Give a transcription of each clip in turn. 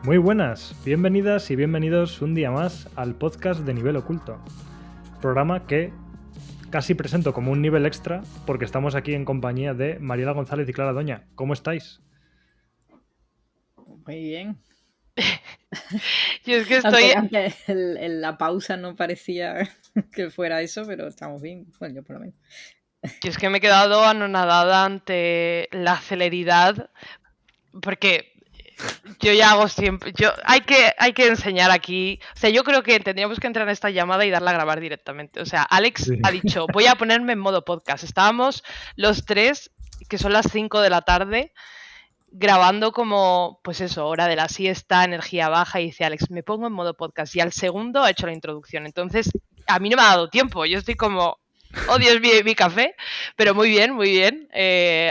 Muy buenas, bienvenidas y bienvenidos un día más al podcast de Nivel Oculto, programa que casi presento como un nivel extra porque estamos aquí en compañía de Mariela González y Clara Doña. ¿Cómo estáis? Muy bien. Yo es que estoy... Aunque la pausa no parecía que fuera eso, pero estamos bien. Bueno, yo por lo menos. Yo es que me he quedado anonadada ante la celeridad, porque yo ya hago siempre... Hay que enseñar aquí... O sea, yo creo que tendríamos que entrar en esta llamada y darla a grabar directamente. O sea, Alex ha dicho, voy a ponerme en modo podcast. Estábamos los tres, que son las 5 de la tarde, grabando como, pues eso, hora de la siesta, energía baja, y dice Alex, me pongo en modo podcast. Y al segundo ha hecho la introducción. Entonces, a mí no me ha dado tiempo. Yo estoy como... Oh, Dios mío, mi café. Pero muy bien, muy bien.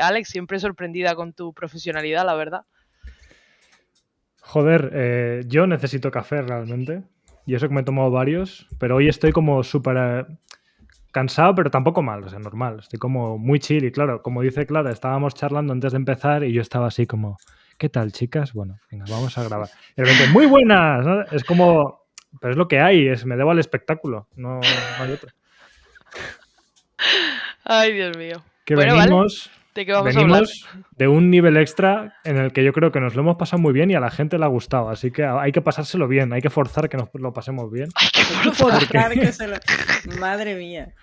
Alex, siempre sorprendida con tu profesionalidad, la verdad. Joder, yo necesito café realmente. Y eso que me he tomado varios, pero hoy estoy como súper cansado, pero tampoco mal, o sea, normal. Estoy como muy chill y claro, como dice Clara, estábamos charlando antes de empezar y yo estaba así como, ¿qué tal, chicas? Bueno, venga, vamos a grabar. Y de repente, ¡muy buenas! ¿No? Es como, pero es lo que hay, me debo al espectáculo, no hay otro. Ay, Dios mío. Que bueno, venimos, ¿vale? ¿De qué vamos a hablar? De un nivel extra en el que yo creo que nos lo hemos pasado muy bien y a la gente le ha gustado, así que hay que pasárselo bien, hay que forzar que nos lo pasemos bien. Hay que forzar. Que se lo... Madre mía.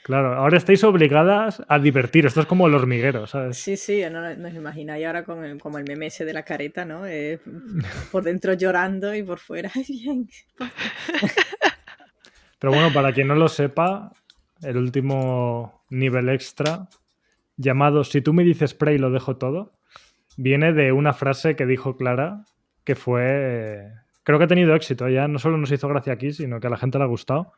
Claro, ahora estáis obligadas a divertir. Esto es como el hormiguero, ¿sabes? Sí, no os imagináis ahora como el meme ese de la careta, ¿no? Por dentro llorando y por fuera. ¡Ay, bien! Pero bueno, para quien no lo sepa, el último nivel extra, llamado Si tú me dices Prey lo dejo todo, viene de una frase que dijo Clara, que fue... Creo que ha tenido éxito. Ya no solo nos hizo gracia aquí, sino que a la gente le ha gustado.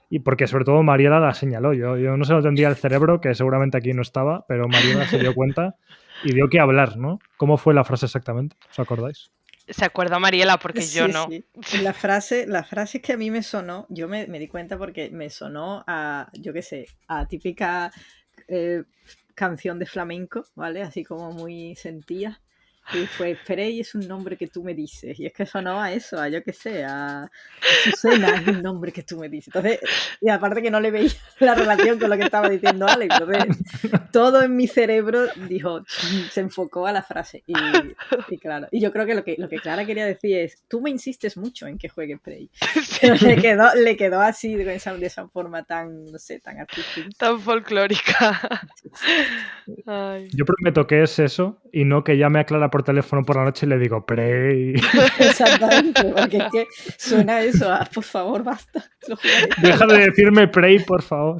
Y porque sobre todo Mariela la señaló. Yo no se lo tendría el cerebro, que seguramente aquí no estaba, pero Mariela se dio cuenta y dio que hablar, ¿no? ¿Cómo fue la frase exactamente? ¿Os acordáis? Se acuerda Mariela porque yo no. Sí. La frase es que a mí me sonó, yo me di cuenta porque me sonó a, yo qué sé, a típica canción de flamenco, ¿vale? Así como muy sentida. Y fue, Prey es un nombre que tú me dices. Y es que sonó a eso, a yo qué sé, a Susana es un nombre que tú me dices. Entonces, y aparte que no le veía la relación con lo que estaba diciendo Alex. Entonces, todo en mi cerebro dijo, se enfocó a la frase. Y claro, y yo creo que lo que Clara quería decir es, tú me insistes mucho en que juegue Prey. Pero le quedó así, de esa forma tan, no sé, tan artística. Tan folclórica. Ay. Yo prometo que es eso y no que llame a Clara por teléfono por la noche y le digo Prey. Exactamente, porque es que suena eso, por favor, basta. Deja de decirme Prey, por favor.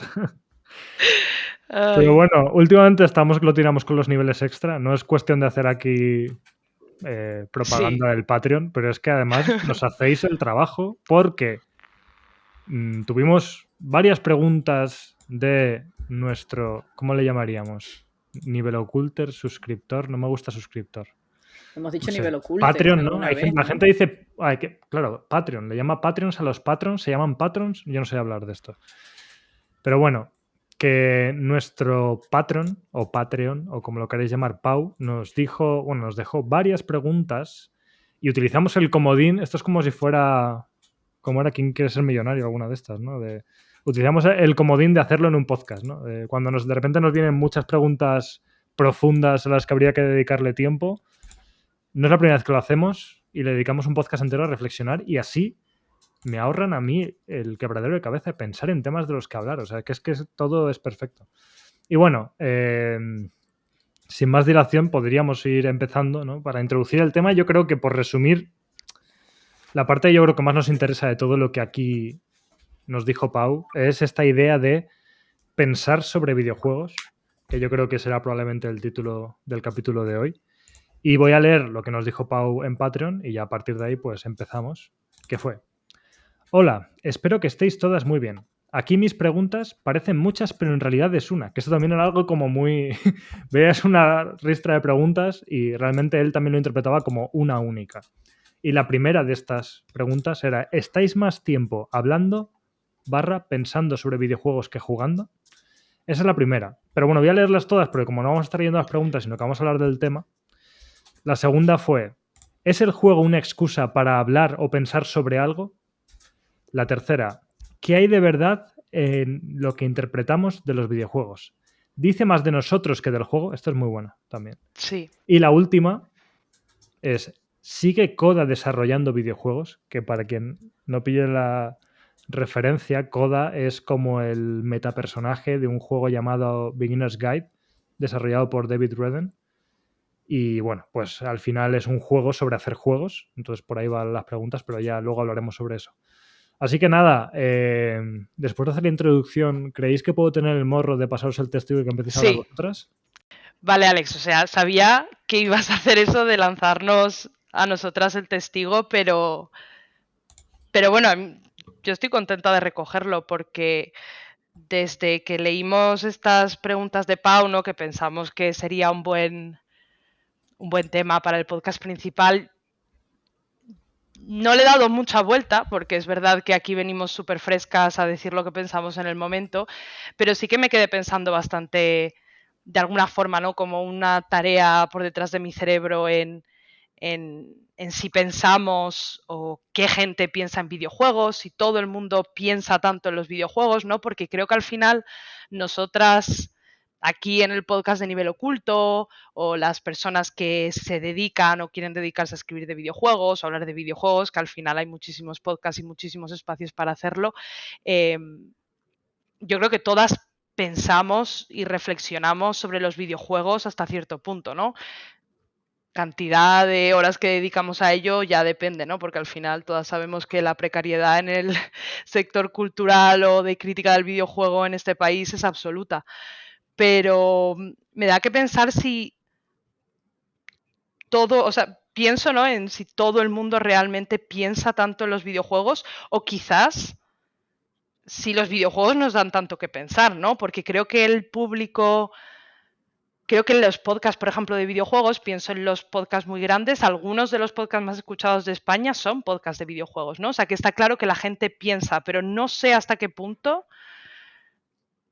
Ay. Pero bueno, últimamente estamos que lo tiramos con los niveles extra. No es cuestión de hacer aquí propaganda del Patreon, pero es que además nos hacéis el trabajo porque tuvimos varias preguntas de nuestro, ¿cómo le llamaríamos? Nivel oculter, suscriptor, no me gusta suscriptor. Hemos dicho no nivel oculto. Patreon, ¿no? La gente dice, claro, Patreon, le llama Patreons a los patrons, se llaman patrons, yo no sé hablar de esto. Pero bueno, que nuestro patron o Patreon, o como lo queréis llamar, Pau, nos dejó varias preguntas y utilizamos el comodín. Esto es como si fuera, como era ¿Quién quiere ser millonario? Alguna de estas, ¿no? Utilizamos el comodín de hacerlo en un podcast, ¿no? Cuando de repente nos vienen muchas preguntas profundas a las que habría que dedicarle tiempo, no es la primera vez que lo hacemos y le dedicamos un podcast entero a reflexionar y así me ahorran a mí el quebradero de cabeza de pensar en temas de los que hablar. O sea, que todo es perfecto. Y bueno, sin más dilación podríamos ir empezando, ¿no? Para introducir el tema, yo creo que por resumir, la parte yo creo que más nos interesa de todo lo que aquí nos dijo Pau es esta idea de pensar sobre videojuegos, que yo creo que será probablemente el título del capítulo de hoy. Y voy a leer lo que nos dijo Pau en Patreon y ya a partir de ahí pues empezamos. ¿Qué fue? Hola, espero que estéis todas muy bien. Aquí mis preguntas parecen muchas, pero en realidad es una, que eso también era algo como muy... Veas una ristra de preguntas y realmente él también lo interpretaba como una única. Y la primera de estas preguntas era, ¿estáis más tiempo hablando / pensando sobre videojuegos que jugando? Esa es la primera. Pero bueno, voy a leerlas todas porque como no vamos a estar leyendo las preguntas, sino que vamos a hablar del tema. La segunda fue, ¿es el juego una excusa para hablar o pensar sobre algo? La tercera, ¿qué hay de verdad en lo que interpretamos de los videojuegos? ¿Dice más de nosotros que del juego? Esto es muy buena también. Sí. Y la última es, ¿sigue Coda desarrollando videojuegos? Que para quien no pille la referencia, Coda es como el metapersonaje de un juego llamado Beginner's Guide, desarrollado por David Redden. Y bueno, pues al final es un juego sobre hacer juegos. Entonces por ahí van las preguntas, pero ya luego hablaremos sobre eso. Así que nada, después de hacer la introducción, ¿creéis que puedo tener el morro de pasaros el testigo y que empecéis a hablar Sí. vosotras? Vale, Alex, o sea, sabía que ibas a hacer eso de lanzarnos a nosotras el testigo, pero bueno, yo estoy contenta de recogerlo porque desde que leímos estas preguntas de Pau, ¿no? Que pensamos que sería un buen tema para el podcast principal, no le he dado mucha vuelta, porque es verdad que aquí venimos súper frescas a decir lo que pensamos en el momento, pero sí que me quedé pensando bastante, de alguna forma, ¿no? Como una tarea por detrás de mi cerebro en si pensamos o qué gente piensa en videojuegos, si todo el mundo piensa tanto en los videojuegos, ¿no? Porque creo que al final nosotras aquí en el podcast de Nivel Oculto o las personas que se dedican o quieren dedicarse a escribir de videojuegos o hablar de videojuegos, que al final hay muchísimos podcasts y muchísimos espacios para hacerlo, yo creo que todas pensamos y reflexionamos sobre los videojuegos hasta cierto punto, ¿no? Cantidad de horas que dedicamos a ello ya depende, ¿no? Porque al final todas sabemos que la precariedad en el sector cultural o de crítica del videojuego en este país es absoluta. Pero me da que pensar si todo, o sea, pienso, ¿no? En si todo el mundo realmente piensa tanto en los videojuegos o quizás si los videojuegos nos dan tanto que pensar, ¿no? Porque creo que el público... Creo que en los podcasts, por ejemplo, de videojuegos, pienso en los podcasts muy grandes, algunos de los podcasts más escuchados de España son podcasts de videojuegos, ¿no? O sea, que está claro que la gente piensa, pero no sé hasta qué punto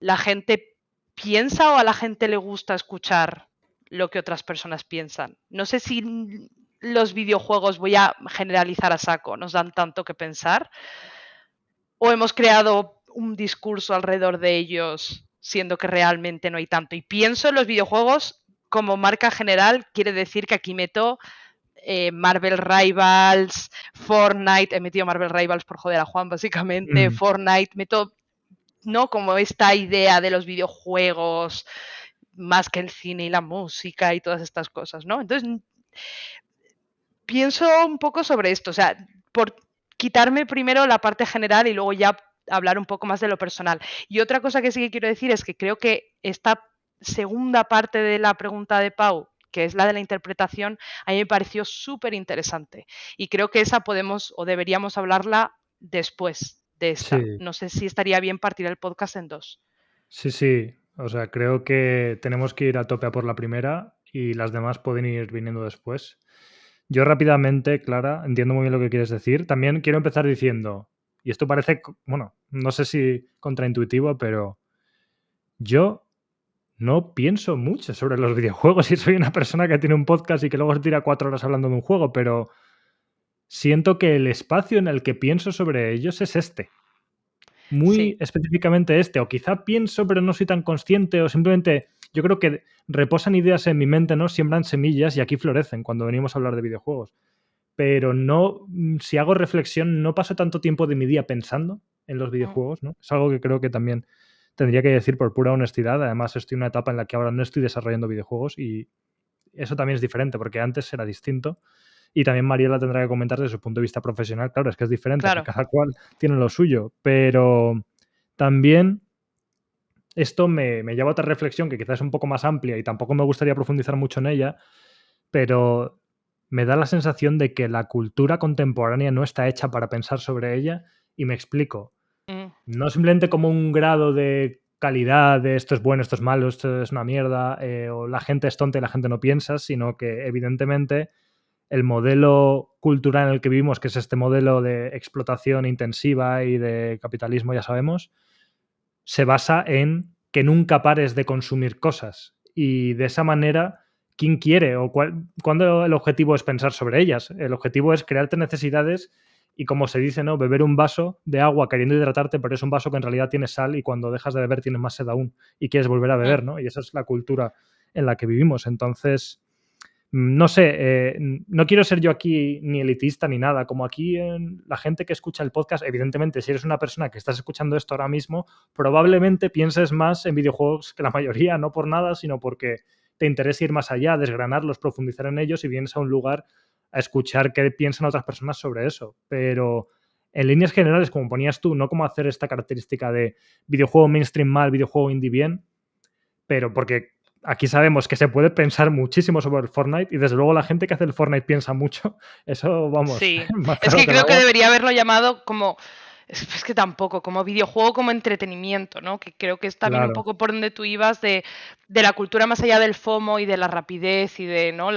la gente piensa o a la gente le gusta escuchar lo que otras personas piensan. No sé si los videojuegos, voy a generalizar a saco, nos dan tanto que pensar o hemos creado un discurso alrededor de ellos siendo que realmente no hay tanto. Y pienso en los videojuegos como marca general, quiere decir que aquí meto Marvel Rivals, Fortnite, he metido Marvel Rivals por joder a Juan básicamente, Fortnite, meto, ¿no? Como esta idea de los videojuegos más que el cine y la música y todas estas cosas, ¿no? Entonces, pienso un poco sobre esto, o sea, por quitarme primero la parte general y luego ya hablar un poco más de lo personal. Y otra cosa que sí que quiero decir es que creo que esta segunda parte de la pregunta de Pau, que es la de la interpretación, a mí me pareció súper interesante. Y creo que esa podemos o deberíamos hablarla después de esta. Sí. No sé si estaría bien partir el podcast en dos. Sí, sí. O sea, creo que tenemos que ir a tope a por la primera y las demás pueden ir viniendo después. Yo rápidamente, Clara, entiendo muy bien lo que quieres decir. También quiero empezar diciendo, y esto parece, bueno, no sé si contraintuitivo, pero yo no pienso mucho sobre los videojuegos y soy una persona que tiene un podcast y que luego se tira 4 horas hablando de un juego, pero siento que el espacio en el que pienso sobre ellos es este. Muy Sí. específicamente este, o quizá pienso pero no soy tan consciente, o simplemente yo creo que reposan ideas en mi mente, ¿no? Siembran semillas y aquí florecen cuando venimos a hablar de videojuegos. Pero no, si hago reflexión, no paso tanto tiempo de mi día pensando en los videojuegos, ¿no? Es algo que creo que también tendría que decir por pura honestidad. Además, estoy en una etapa en la que ahora no estoy desarrollando videojuegos y eso también es diferente, porque antes era distinto. Y también Mariela tendrá que comentar desde su punto de vista profesional. Claro, es que es diferente, Claro. que cada cual tiene lo suyo. Pero también esto me lleva a otra reflexión que quizás es un poco más amplia y tampoco me gustaría profundizar mucho en ella, pero me da la sensación de que la cultura contemporánea no está hecha para pensar sobre ella, y me explico. No simplemente como un grado de calidad de esto es bueno, esto es malo, esto es una mierda, o la gente es tonta y la gente no piensa, sino que evidentemente el modelo cultural en el que vivimos, que es este modelo de explotación intensiva y de capitalismo, ya sabemos, se basa en que nunca pares de consumir cosas. Y de esa manera quién quiere o cuándo el objetivo es pensar sobre ellas. El objetivo es crearte necesidades y, como se dice, ¿no? Beber un vaso de agua queriendo hidratarte, pero es un vaso que en realidad tiene sal y cuando dejas de beber tienes más sed aún y quieres volver a beber, ¿no? Y esa es la cultura en la que vivimos. Entonces, no sé, no quiero ser yo aquí ni elitista ni nada. Como aquí la gente que escucha el podcast, evidentemente, si eres una persona que estás escuchando esto ahora mismo, probablemente pienses más en videojuegos que la mayoría, no por nada, sino porque te interesa ir más allá, desgranarlos, profundizar en ellos y vienes a un lugar a escuchar qué piensan otras personas sobre eso. Pero en líneas generales, como ponías tú, no como hacer esta característica de videojuego mainstream mal, videojuego indie bien, pero porque aquí sabemos que se puede pensar muchísimo sobre el Fortnite y desde luego la gente que hace el Fortnite piensa mucho. Eso, vamos, Sí, más es claro que que el creo que agua. debería haberlo llamado como, es que tampoco, como videojuego, como entretenimiento, ¿no? Que creo que es también un Claro, poco por donde tú ibas de la cultura más allá del FOMO y de la rapidez y de, ¿no?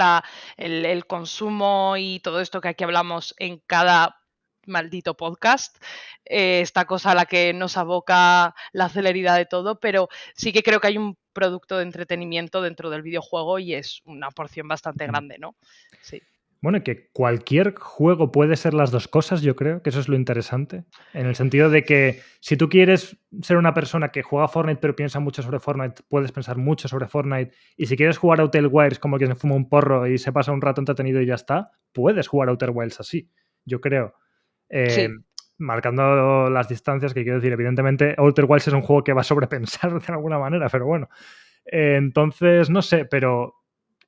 El consumo y todo esto que aquí hablamos en cada maldito podcast, esta cosa a la que nos aboca la celeridad de todo, pero sí que creo que hay un producto de entretenimiento dentro del videojuego y es una porción bastante grande, ¿no? Sí. bueno, que cualquier juego puede ser las dos cosas, yo creo que eso es lo interesante. En el sentido de que si tú quieres ser una persona que juega Fortnite pero piensa mucho sobre Fortnite, puedes pensar mucho sobre Fortnite. Y si quieres jugar Outer Wilds como que se fuma un porro y se pasa un rato entretenido y ya está, puedes jugar Outer Wilds así, yo creo. Eh, Sí. Marcando las distancias, que quiero decir, evidentemente Outer Wilds es un juego que va a sobrepensar de alguna manera, pero bueno. Entonces, no sé, pero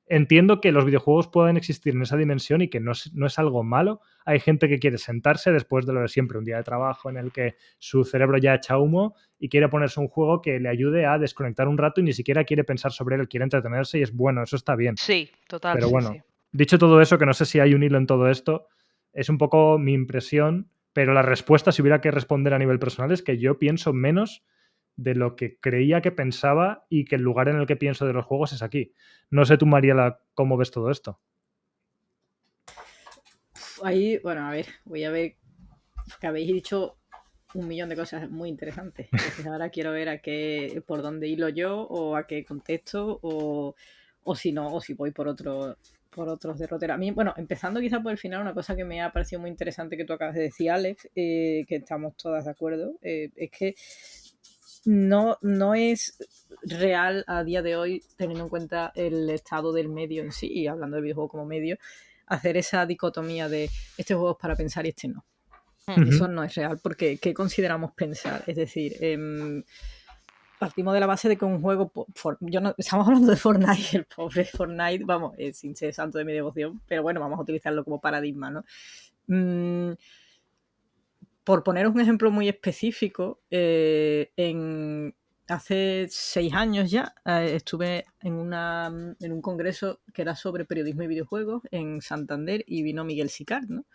entiendo que los videojuegos pueden existir en esa dimensión y que no es algo malo. Hay gente que quiere sentarse después de lo de siempre, un día de trabajo en el que su cerebro ya echa humo y quiere ponerse un juego que le ayude a desconectar un rato y ni siquiera quiere pensar sobre él, quiere entretenerse y es bueno, eso está bien. Sí, total, Pero sí, bueno, sí. dicho todo eso, que no sé si hay un hilo en todo esto, es un poco mi impresión, pero la respuesta, si hubiera que responder a nivel personal, es que yo pienso menos de lo que creía que pensaba y que el lugar en el que pienso de los juegos es aquí. No sé tú, Mariela, cómo ves todo esto. Ahí, bueno, a ver, voy a ver que habéis dicho un millón de cosas muy interesantes. Entonces ahora quiero ver por dónde hilo yo o a qué contexto o si no, o si voy por otros derroteros. A mí, bueno, empezando quizá por el final, una cosa que me ha parecido muy interesante que tú acabas de decir, Alex, que estamos todas de acuerdo, es que no es real a día de hoy, teniendo en cuenta el estado del medio en sí, y hablando del videojuego como medio, hacer esa dicotomía de este juego es para pensar y este no. Eso no es real, porque ¿qué consideramos pensar? Es decir, partimos de la base de que un juego, estamos hablando de Fortnite, el pobre Fortnite, vamos, sin ser santo de mi devoción, pero bueno, vamos a utilizarlo como paradigma, ¿no? Por poner un ejemplo muy específico, hace 6 años ya estuve en un congreso que era sobre periodismo y videojuegos en Santander y vino Miguel Sicard, ¿no?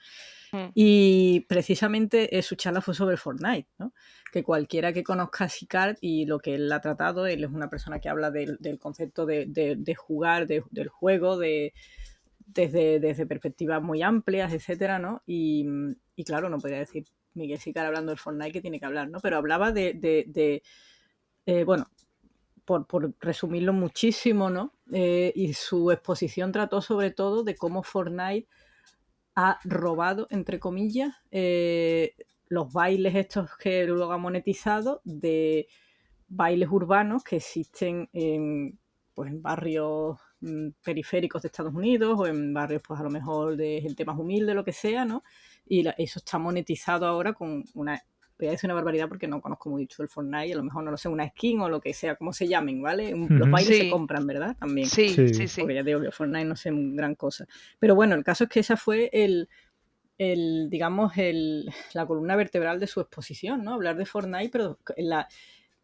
Y precisamente su charla fue sobre Fortnite, ¿no? Que cualquiera que conozca a Sicard y lo que él ha tratado, él es una persona que habla del concepto de jugar, del juego, desde perspectivas muy amplias, etcétera, ¿no? Y claro, no podría decir Miguel Sicard hablando del Fortnite que tiene que hablar, ¿no? Pero hablaba bueno, por resumirlo muchísimo, ¿no? Y su exposición trató sobre todo de cómo Fortnite ha robado, entre comillas, los bailes estos que luego ha monetizado de bailes urbanos que existen pues, en barrios periféricos de Estados Unidos o en barrios pues a lo mejor de gente más humilde, lo que sea, ¿no? Y eso está monetizado ahora con voy a decir una barbaridad porque no conozco mucho el Fortnite, a lo mejor no lo sé, una skin o lo que sea, como se llamen, ¿vale? Los bailes se compran, ¿verdad? También. Sí. Porque ya digo que Fortnite no sé gran cosa. Pero bueno, el caso es que esa fue digamos, la columna vertebral de su exposición, ¿no? Hablar de Fortnite, pero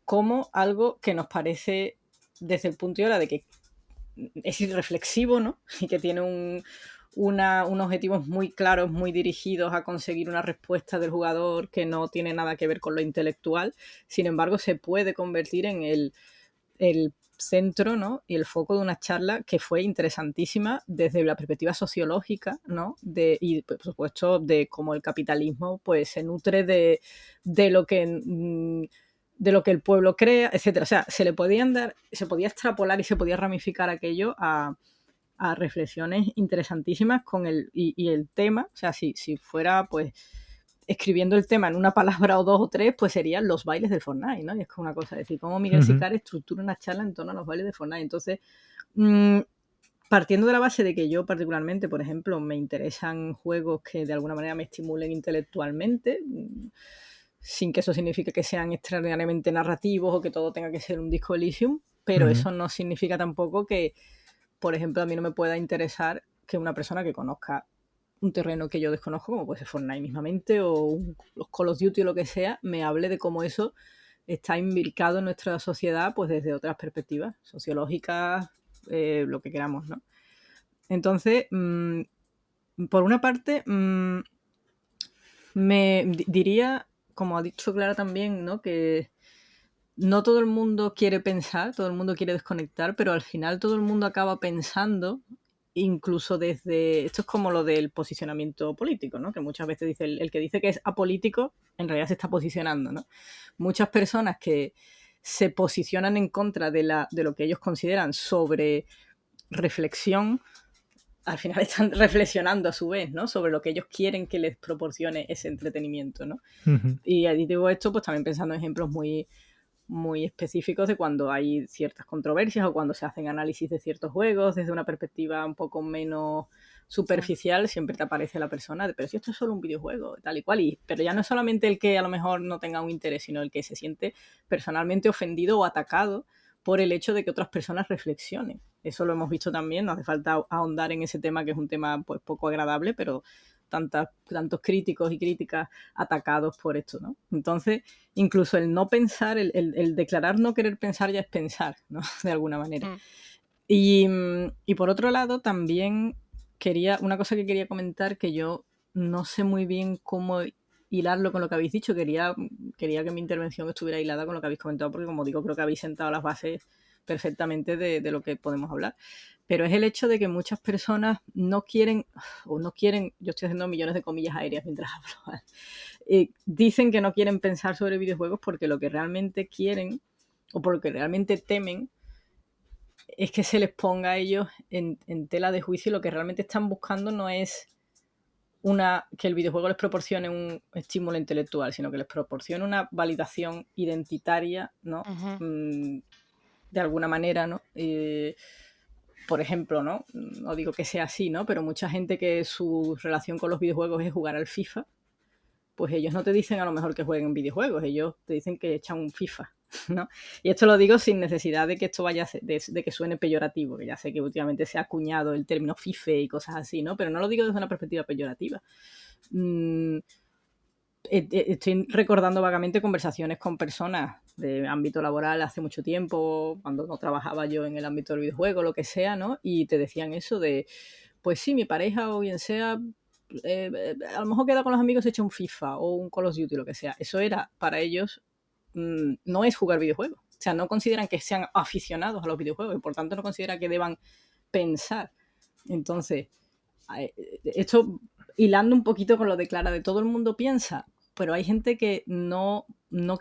como algo que nos parece desde el punto de vista de que es irreflexivo, ¿no? Y que tiene unos objetivos muy claros, muy dirigidos a conseguir una respuesta del jugador que no tiene nada que ver con lo intelectual. Sin embargo, se puede convertir en el centro, ¿no? Y el foco de una charla que fue interesantísima desde la perspectiva sociológica, ¿no? Y por supuesto de cómo el capitalismo pues se nutre de lo que el pueblo crea, etcétera. O sea, se podía extrapolar y se podía ramificar aquello a a reflexiones interesantísimas con y el tema, o sea, si fuera pues escribiendo el tema en una palabra o dos o tres, pues serían los bailes del Fortnite, ¿no? Y es como una cosa, es decir, cómo Miguel Sicari estructura una charla en torno a los bailes de Fortnite. Entonces, partiendo de la base de que yo particularmente, por ejemplo, me interesan juegos que de alguna manera me estimulen intelectualmente, sin que eso signifique que sean extraordinariamente narrativos o que todo tenga que ser un Disco Elysium, pero eso no significa tampoco que, por ejemplo, a mí no me pueda interesar que una persona que conozca un terreno que yo desconozco, como puede ser Fortnite mismamente o los Call of Duty o lo que sea, me hable de cómo eso está imbricado en nuestra sociedad pues desde otras perspectivas sociológicas, lo que queramos, ¿no? Entonces, por una parte, me diría, como ha dicho Clara también, ¿no? Que no todo el mundo quiere pensar, todo el mundo quiere desconectar, pero al final todo el mundo acaba pensando, incluso desde... Esto es como lo del posicionamiento político, ¿no? Que muchas veces dice el que dice que es apolítico, en realidad se está posicionando, ¿no? Muchas personas que se posicionan en contra de lo que ellos consideran sobre reflexión, al final están reflexionando a su vez, ¿no? Sobre lo que ellos quieren que les proporcione ese entretenimiento, ¿no? Y ahí digo esto, pues también pensando en ejemplos muy específicos de cuando hay ciertas controversias o cuando se hacen análisis de ciertos juegos desde una perspectiva un poco menos superficial, siempre te aparece la persona de, pero si esto es solo un videojuego, tal y cual, pero ya no es solamente el que a lo mejor no tenga un interés, sino el que se siente personalmente ofendido o atacado por el hecho de que otras personas reflexionen. Eso lo hemos visto también, no hace falta ahondar en ese tema, que es un tema pues poco agradable, pero tantos críticos y críticas atacados por esto, ¿no? Entonces, incluso el no pensar, el declarar no querer pensar ya es pensar, ¿no? De alguna manera. Y por otro lado, también una cosa que quería comentar, que yo no sé muy bien cómo hilarlo con lo que habéis dicho, quería que mi intervención estuviera hilada con lo que habéis comentado, porque como digo, creo que habéis sentado las bases perfectamente de lo que podemos hablar. Pero es el hecho de que muchas personas no quieren, yo estoy haciendo millones de comillas aéreas mientras hablo, dicen que no quieren pensar sobre videojuegos porque lo que realmente quieren o porque realmente temen es que se les ponga a ellos en tela de juicio, y lo que realmente están buscando no es que el videojuego les proporcione un estímulo intelectual, sino que les proporcione una validación identitaria, ¿no? De alguna manera, ¿no? Por ejemplo, ¿no? No digo que sea así, ¿no? Pero mucha gente que su relación con los videojuegos es jugar al FIFA, pues ellos no te dicen a lo mejor que jueguen videojuegos, ellos te dicen que echan un FIFA, ¿no? Y esto lo digo sin necesidad de que esto vaya de que suene peyorativo, que ya sé que últimamente se ha acuñado el término FIFE y cosas así, ¿no? Pero no lo digo desde una perspectiva peyorativa. Estoy recordando vagamente conversaciones con personas de ámbito laboral hace mucho tiempo, cuando no trabajaba yo en el ámbito del videojuego, lo que sea, ¿no? Y te decían eso de, pues sí, mi pareja o quien sea, a lo mejor queda con los amigos, echa un FIFA o un Call of Duty, lo que sea. Eso era, para ellos, no es jugar videojuegos. O sea, no consideran que sean aficionados a los videojuegos y por tanto no consideran que deban pensar. Entonces, esto hilando un poquito con lo de Clara, de todo el mundo piensa, pero hay gente que no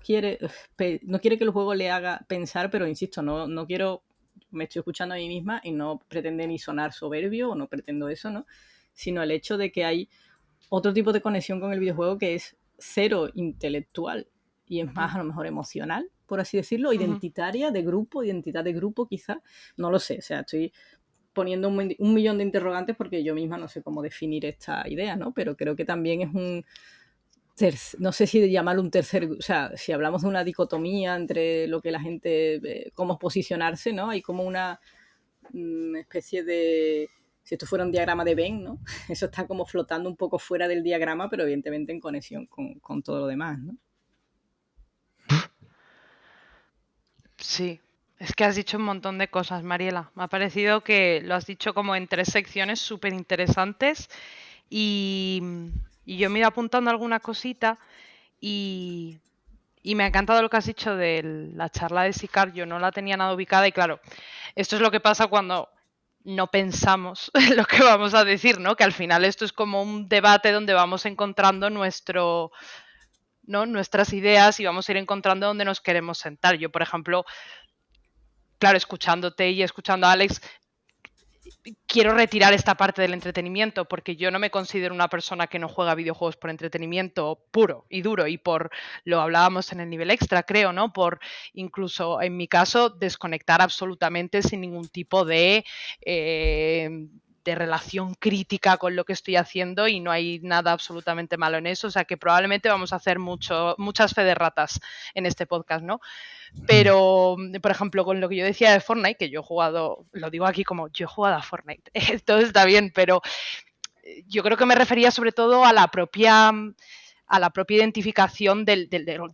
quiere que el juego le haga pensar, pero insisto, no quiero, me estoy escuchando a mí misma y no pretende ni sonar soberbio o no pretendo eso, ¿no? Sino el hecho de que hay otro tipo de conexión con el videojuego que es cero intelectual y es más a lo mejor emocional, por así decirlo, identitaria, identidad de grupo quizá, no lo sé, o sea, estoy poniendo un millón de interrogantes porque yo misma no sé cómo definir esta idea, ¿no? Pero creo que también es no sé si llamarlo un tercer, o sea, si hablamos de una dicotomía entre lo que la gente, cómo posicionarse, ¿no? Hay como una especie de, si esto fuera un diagrama de Venn, ¿no? Eso está como flotando un poco fuera del diagrama, pero evidentemente en conexión con todo lo demás, ¿no? Sí, es que has dicho un montón de cosas, Mariela. Me ha parecido que lo has dicho como en 3 secciones súper interesantes y yo me he ido apuntando alguna cosita y me ha encantado lo que has dicho de la charla de Sicar. Yo no la tenía nada ubicada y claro, esto es lo que pasa cuando no pensamos lo que vamos a decir, ¿no? Que al final esto es como un debate donde vamos encontrando nuestras ideas y vamos a ir encontrando dónde nos queremos sentar. Yo, por ejemplo, claro, escuchándote y escuchando a Alex, quiero retirar esta parte del entretenimiento porque yo no me considero una persona que no juega videojuegos por entretenimiento puro y duro y por, lo hablábamos en el nivel extra, creo, ¿no? Por incluso en mi caso desconectar absolutamente sin ningún tipo de relación crítica con lo que estoy haciendo y no hay nada absolutamente malo en eso, o sea que probablemente vamos a hacer muchas fe de ratas en este podcast, ¿no? Pero, por ejemplo, con lo que yo decía de Fortnite, que yo he jugado, lo digo aquí como yo he jugado a Fortnite, todo está bien, pero yo creo que me refería sobre todo a la propia identificación del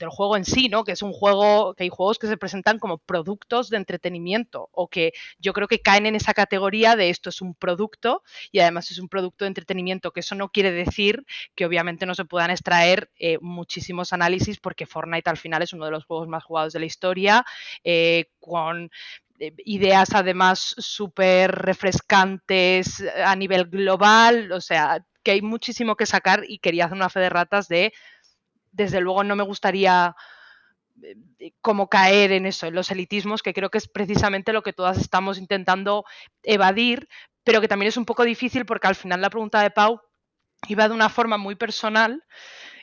juego en sí, ¿no? Que es un juego, que hay juegos que se presentan como productos de entretenimiento o que yo creo que caen en esa categoría de esto es un producto y además es un producto de entretenimiento, que eso no quiere decir que obviamente no se puedan extraer muchísimos análisis porque Fortnite al final es uno de los juegos más jugados de la historia, con ideas además súper refrescantes a nivel global, o sea, que hay muchísimo que sacar y quería hacer una fe de ratas de, desde luego no me gustaría como caer en eso, en los elitismos, que creo que es precisamente lo que todas estamos intentando evadir, pero que también es un poco difícil porque al final la pregunta de Pau iba de una forma muy personal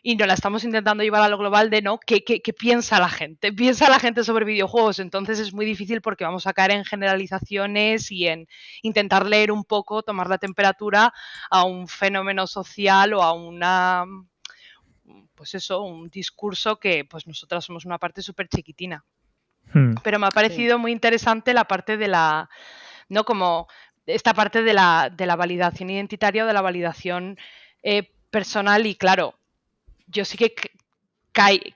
y nos la estamos intentando llevar a lo global de, ¿no? ¿Qué piensa la gente? Piensa la gente sobre videojuegos, entonces es muy difícil porque vamos a caer en generalizaciones y en intentar leer un poco, tomar la temperatura a un fenómeno social o a una, pues eso, un discurso que pues nosotras somos una parte súper chiquitina. Pero me ha parecido muy interesante la parte de la, ¿no? Como esta parte de la validación identitaria o de la validación personal y claro, yo sí que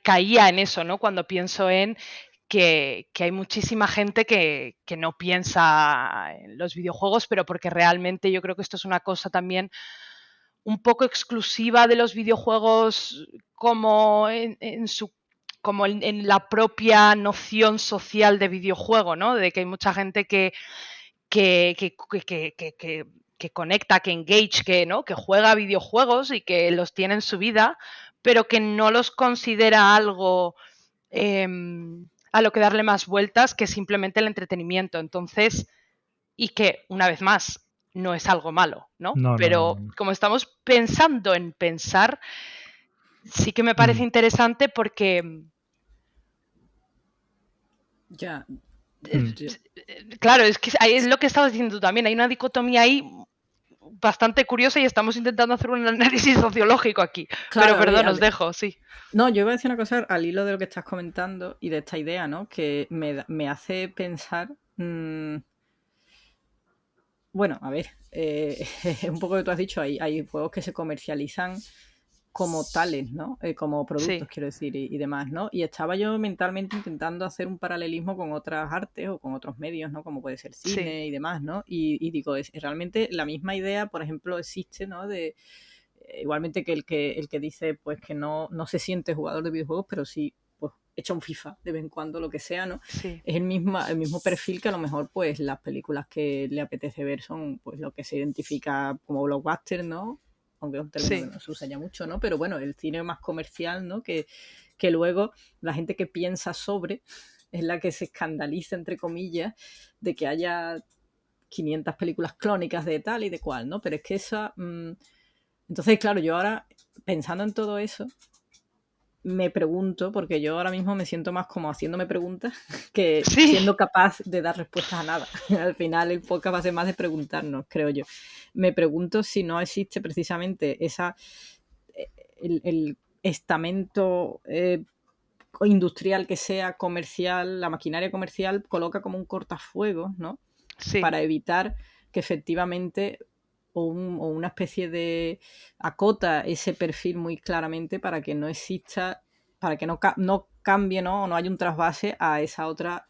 caía en eso, ¿no? Cuando pienso en que hay muchísima gente que no piensa en los videojuegos, pero porque realmente yo creo que esto es una cosa también un poco exclusiva de los videojuegos como como en la propia noción social de videojuego, ¿no? De que hay mucha gente que conecta, que engage, que, ¿no? Que juega videojuegos y que los tiene en su vida, pero que no los considera algo a lo que darle más vueltas que simplemente el entretenimiento. Entonces, y que, una vez más, no es algo malo, ¿no? Pero como estamos pensando en pensar, sí que me parece interesante porque... Ya. Claro, es que es lo que estabas diciendo tú también. Hay una dicotomía ahí bastante curiosa y estamos intentando hacer un análisis sociológico aquí. Claro, pero perdón, os dejo, sí. No, yo iba a decir una cosa al hilo de lo que estás comentando y de esta idea, ¿no? Que me hace pensar... Bueno, a ver, un poco lo que tú has dicho, hay juegos que se comercializan como tales, ¿no? Como productos, quiero decir, y demás, ¿no? Y estaba yo mentalmente intentando hacer un paralelismo con otras artes o con otros medios, ¿no? Como puede ser cine y demás, ¿no? Y digo, es realmente la misma idea, por ejemplo, existe, ¿no? De igualmente que el que dice pues que no se siente jugador de videojuegos, pero sí pues echa un FIFA de vez en cuando, lo que sea, ¿no? Sí. Es el mismo perfil que a lo mejor pues las películas que le apetece ver son pues lo que se identifica como blockbuster, ¿no? Aunque es un término que no se usa ya mucho, ¿no? Pero bueno, el cine más comercial, ¿no? Que luego la gente que piensa sobre es la que se escandaliza, entre comillas, de que haya 500 películas clónicas de tal y de cual, ¿no? Pero es que esa... Entonces, claro, yo ahora, pensando en todo eso, me pregunto, porque yo ahora mismo me siento más como haciéndome preguntas que siendo capaz de dar respuestas a nada. Al final el podcast va a ser más de preguntarnos, creo yo. Me pregunto si no existe precisamente el estamento industrial que sea comercial, la maquinaria comercial coloca como un cortafuegos, ¿no? Sí. Para evitar que efectivamente... O una especie de acota ese perfil muy claramente para que no exista, para que no cambie, ¿no? O no haya un trasvase a esa otra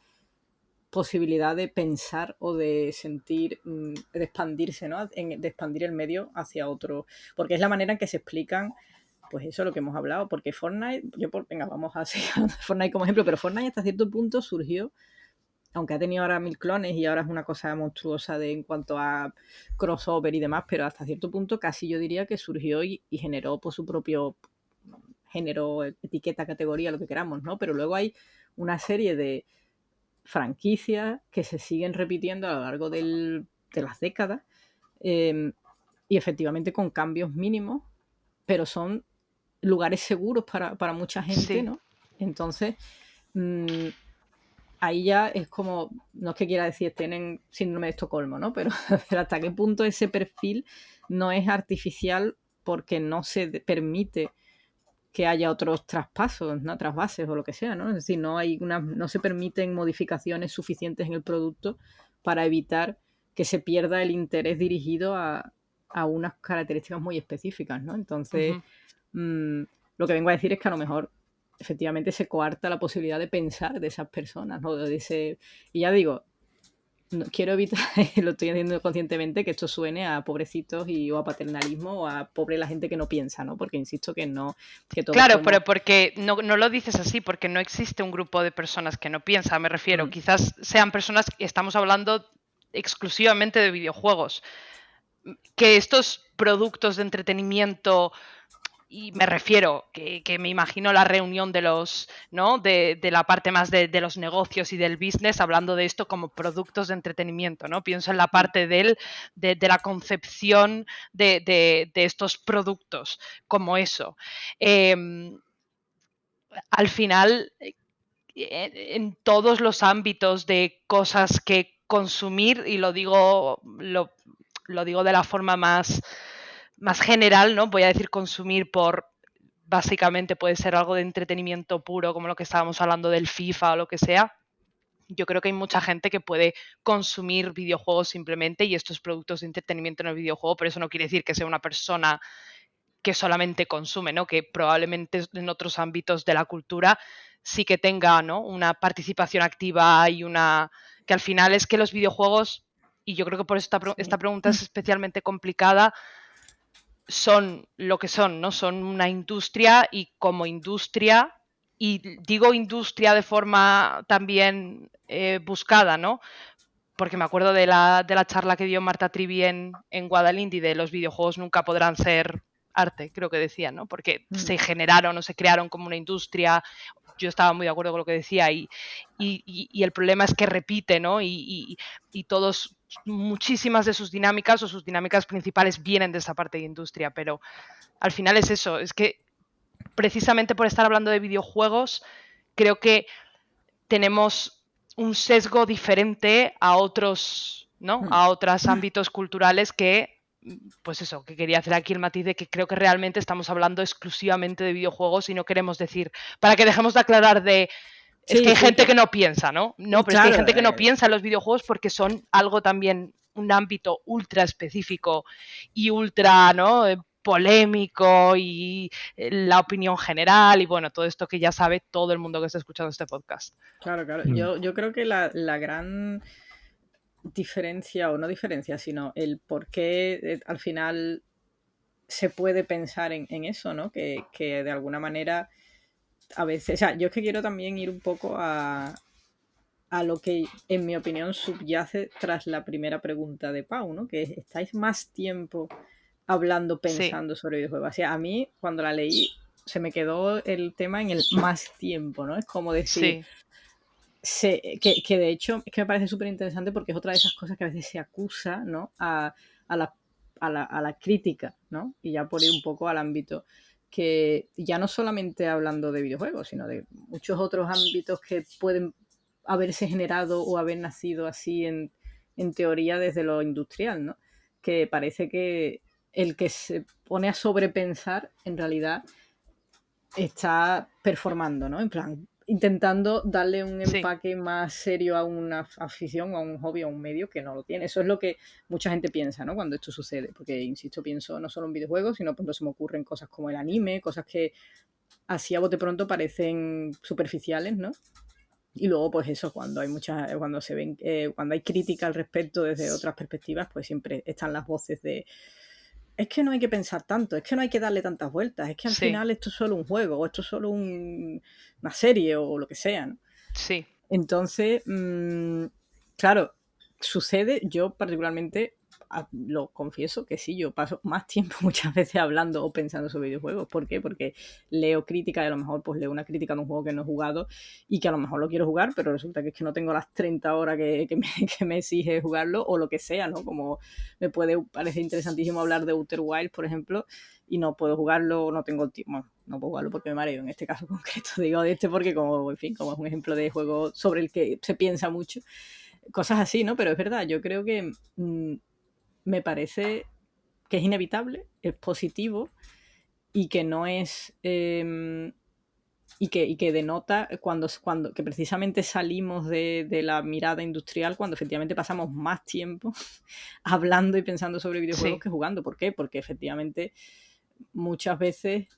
posibilidad de pensar o de sentir, de expandirse, ¿no? De expandir el medio hacia otro. Porque es la manera en que se explican, pues eso es lo que hemos hablado. Porque Fortnite, venga, vamos a seguir Fortnite como ejemplo, pero Fortnite hasta cierto punto surgió, aunque ha tenido ahora 1000 clones y ahora es una cosa monstruosa en cuanto a crossover y demás, pero hasta cierto punto casi yo diría que surgió y generó por su propio género, etiqueta, categoría, lo que queramos, ¿no? Pero luego hay una serie de franquicias que se siguen repitiendo a lo largo del de las décadas, y efectivamente con cambios mínimos, pero son lugares seguros para mucha gente, Sí. ¿no? Entonces, ahí ya es como, no es que quiera decir tienen síndrome de Estocolmo, ¿no? Pero hasta qué punto ese perfil no es artificial porque no se permite que haya otros traspasos, ¿no? Trasvases o lo que sea, ¿no? Es decir, no se permiten modificaciones suficientes en el producto para evitar que se pierda el interés dirigido a unas características muy específicas, ¿no? Entonces, lo que vengo a decir es que a lo mejor efectivamente se coarta la posibilidad de pensar de esas personas, ¿no? Y ya digo, no, quiero evitar, lo estoy haciendo conscientemente, que esto suene a pobrecitos o a paternalismo o a pobre la gente que no piensa, ¿no? Porque insisto que no, que todos Claro, podemos... pero porque no lo dices así, porque no existe un grupo de personas que no piensa, me refiero. Quizás sean personas, estamos hablando exclusivamente de videojuegos, que estos productos de entretenimiento, y me refiero que me imagino la reunión de los, ¿no? De la parte más de los negocios y del business, hablando de esto como productos de entretenimiento, ¿no? Pienso en la parte de la concepción de estos productos como eso. Al final, en todos los ámbitos de cosas que consumir, y lo digo de la forma más general, ¿no? Voy a decir consumir por, básicamente puede ser algo de entretenimiento puro, como lo que estábamos hablando del FIFA o lo que sea. Yo creo que hay mucha gente que puede consumir videojuegos simplemente y estos productos de entretenimiento en el videojuego, pero eso no quiere decir que sea una persona que solamente consume, ¿no? Que probablemente en otros ámbitos de la cultura sí que tenga, ¿no? Una participación activa y que al final es que los videojuegos, y yo creo que por eso esta pregunta es especialmente complicada, son lo que son, ¿no? Son una industria y como industria, y digo industria de forma también buscada, ¿no? Porque me acuerdo de la charla que dio Marta Trivi en Guadalindi de los videojuegos nunca podrán ser arte, creo que decía, ¿no? Porque se generaron o se crearon como una industria. Yo estaba muy de acuerdo con lo que decía y el problema es que repite, ¿no? Y muchísimas de sus dinámicas o sus dinámicas principales vienen de esa parte de industria, pero al final es eso, es que precisamente por estar hablando de videojuegos, creo que tenemos un sesgo diferente a otros, ¿no? A otros ámbitos culturales que, pues eso, que quería hacer aquí el matiz de que creo que realmente estamos hablando exclusivamente de videojuegos y no queremos decir, para que dejemos de aclarar es que hay gente que no piensa, ¿no? No, pero es que hay gente que no piensa en los videojuegos porque son algo también, un ámbito ultra específico y ultra, ¿no? Polémico y la opinión general y bueno, todo esto que ya sabe todo el mundo que está escuchando este podcast. Claro. Yo creo que la gran diferencia, o no diferencia, sino el por qué al final se puede pensar en eso, ¿no? Que de alguna manera a veces, o sea, yo es que quiero también ir un poco a lo que en mi opinión subyace tras la primera pregunta de Pau, ¿no? Que estáis más tiempo hablando, pensando sobre videojuegos. O sea, a mí cuando la leí se me quedó el tema en el más tiempo, ¿no? Es como decir... que de hecho es que me parece súper interesante porque es otra de esas cosas que a veces se acusa, ¿no? a la crítica, ¿no? Y ya por ir un poco al ámbito que ya no solamente hablando de videojuegos, sino de muchos otros ámbitos que pueden haberse generado o haber nacido así en teoría desde lo industrial, ¿no? Que parece que el que se pone a sobrepensar en realidad está performando, ¿no? En plan, intentando darle un empaque más serio a una afición o a un hobby o a un medio que no lo tiene. Eso es lo que mucha gente piensa, ¿no? Cuando esto sucede, porque, insisto, pienso no solo en videojuegos, sino cuando se me ocurren cosas como el anime, cosas que así a bote pronto parecen superficiales, ¿no? Y luego, pues eso, cuando hay cuando se ven, cuando hay crítica al respecto desde otras perspectivas, pues siempre están las voces de es que no hay que pensar tanto, es que no hay que darle tantas vueltas, es que al final esto es solo un juego, o esto es solo una serie, o lo que sea, ¿no? Sí. Entonces, claro, sucede, yo particularmente lo confieso que sí, yo paso más tiempo muchas veces hablando o pensando sobre videojuegos. ¿Por qué? Porque leo críticas y a lo mejor pues leo una crítica de un juego que no he jugado y que a lo mejor lo quiero jugar, pero resulta que es que no tengo las 30 horas que me exige jugarlo o lo que sea, ¿no? Como me puede parecer interesantísimo hablar de Outer Wilds, por ejemplo, y no puedo jugarlo, no tengo tiempo, bueno, no puedo jugarlo porque me mareo en este caso concreto, digo de este porque como, en fin, como es un ejemplo de juego sobre el que se piensa mucho, cosas así, ¿no? Pero es verdad, yo creo que me parece que es inevitable, es positivo y que no es... y que denota que precisamente salimos de la mirada industrial cuando efectivamente pasamos más tiempo hablando y pensando sobre videojuegos que jugando. ¿Por qué? Porque efectivamente muchas veces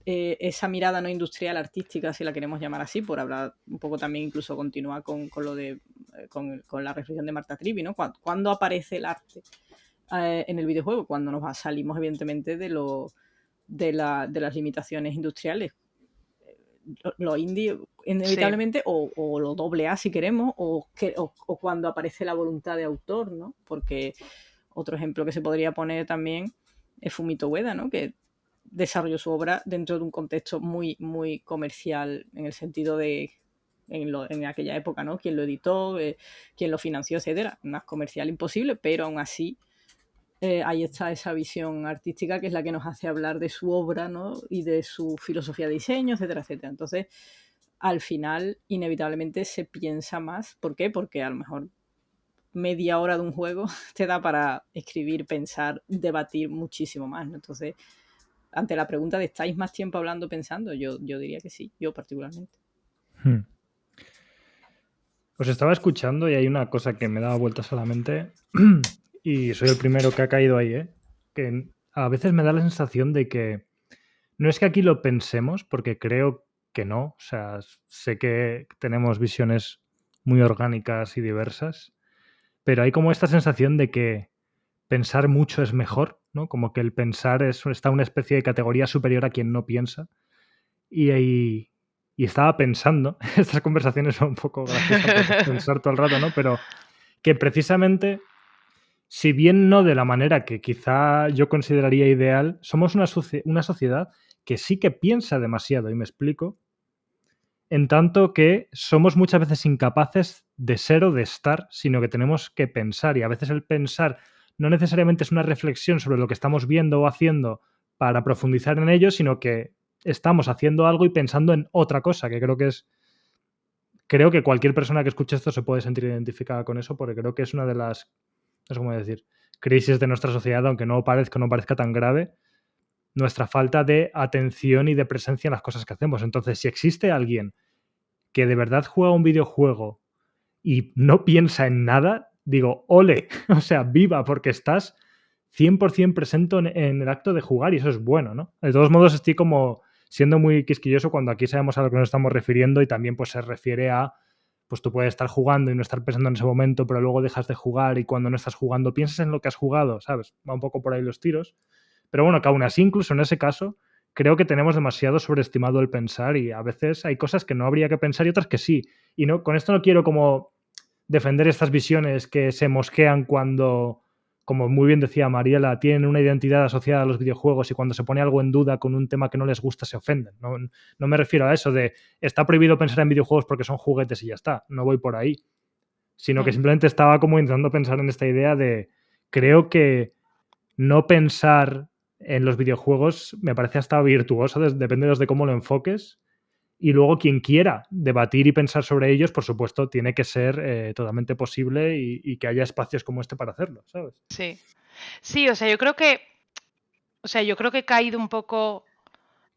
esa mirada no industrial artística, si la queremos llamar así, por hablar un poco también, incluso continuar con lo de con la reflexión de Marta Trivi, ¿no? ¿Cuándo aparece el arte en el videojuego? Cuando nos salimos evidentemente de las limitaciones industriales. Lo indie inevitablemente, o lo doble A si queremos, o cuando aparece la voluntad de autor, ¿no? Porque otro ejemplo que se podría poner también es Fumito Ueda, ¿no? Que desarrolló su obra dentro de un contexto muy, muy comercial, en el sentido de en aquella época, ¿no? Quién lo editó, quién lo financió, etcétera. Más comercial imposible, pero aún así ahí está esa visión artística que es la que nos hace hablar de su obra, ¿no? Y de su filosofía de diseño, etcétera, etcétera. Entonces, al final, inevitablemente se piensa más. ¿Por qué? Porque a lo mejor media hora de un juego te da para escribir, pensar, debatir muchísimo más, ¿no? Entonces, ante la pregunta de ¿estáis más tiempo hablando, pensando? Yo diría que sí, yo particularmente. Os estaba escuchando y hay una cosa que me daba vueltas a la mente y soy el primero que ha caído ahí, ¿eh? Que a veces me da la sensación de que no es que aquí lo pensemos, porque creo que no, o sea, sé que tenemos visiones muy orgánicas y diversas, pero hay como esta sensación de que pensar mucho es mejor, ¿no? Como que el pensar está una especie de categoría superior a quien no piensa. Y estaba pensando, estas conversaciones son un poco graciosas por pensar todo el rato, ¿no? Pero que precisamente, si bien no de la manera que quizá yo consideraría ideal, somos una sociedad que sí que piensa demasiado, y me explico, en tanto que somos muchas veces incapaces de ser o de estar, sino que tenemos que pensar, y a veces el pensar no necesariamente es una reflexión sobre lo que estamos viendo o haciendo para profundizar en ello, sino que estamos haciendo algo y pensando en otra cosa, que creo que cualquier persona que escuche esto se puede sentir identificada con eso, porque creo que es una de las, no sé cómo decir, crisis de nuestra sociedad, aunque no parezca tan grave, nuestra falta de atención y de presencia en las cosas que hacemos. Entonces, si existe alguien que de verdad juega un videojuego y no piensa en nada, digo, ole, o sea, viva, porque estás 100% presente en el acto de jugar y eso es bueno, ¿no? De todos modos, estoy como siendo muy quisquilloso cuando aquí sabemos a lo que nos estamos refiriendo y también pues se refiere a, pues tú puedes estar jugando y no estar pensando en ese momento, pero luego dejas de jugar y cuando no estás jugando piensas en lo que has jugado, ¿sabes? Va un poco por ahí los tiros. Pero bueno, que aún así, incluso en ese caso, creo que tenemos demasiado sobreestimado el pensar y a veces hay cosas que no habría que pensar y otras que sí. Y no, con esto no quiero como defender estas visiones que se mosquean cuando, como muy bien decía Mariela, tienen una identidad asociada a los videojuegos y cuando se pone algo en duda con un tema que no les gusta se ofenden. No me refiero a eso de está prohibido pensar en videojuegos porque son juguetes y ya está. No voy por ahí. Sino que simplemente estaba como intentando pensar en esta idea de creo que no pensar en los videojuegos me parece hasta virtuoso, depende de cómo lo enfoques. Y luego quien quiera debatir y pensar sobre ellos, por supuesto, tiene que ser totalmente posible y que haya espacios como este para hacerlo, ¿sabes? Sí. Sí, o sea, yo creo que he caído un poco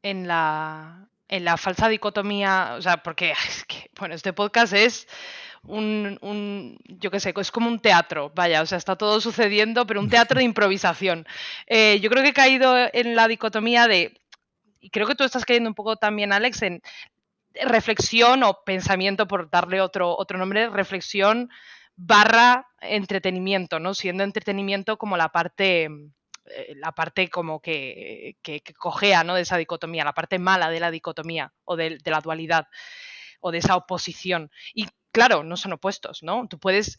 en la falsa dicotomía, o sea, porque es que, bueno, este podcast es yo qué sé, es como un teatro, vaya, o sea, está todo sucediendo, pero un teatro de improvisación. Yo creo que he caído en la dicotomía y creo que tú estás cayendo un poco también, Alex, en reflexión o pensamiento, por darle otro nombre, reflexión / entretenimiento, ¿no? Siendo entretenimiento como la parte como que cojea, ¿no? De esa dicotomía, la parte mala de la dicotomía o de la dualidad o de esa oposición. Y claro, no son opuestos, ¿no? Tú puedes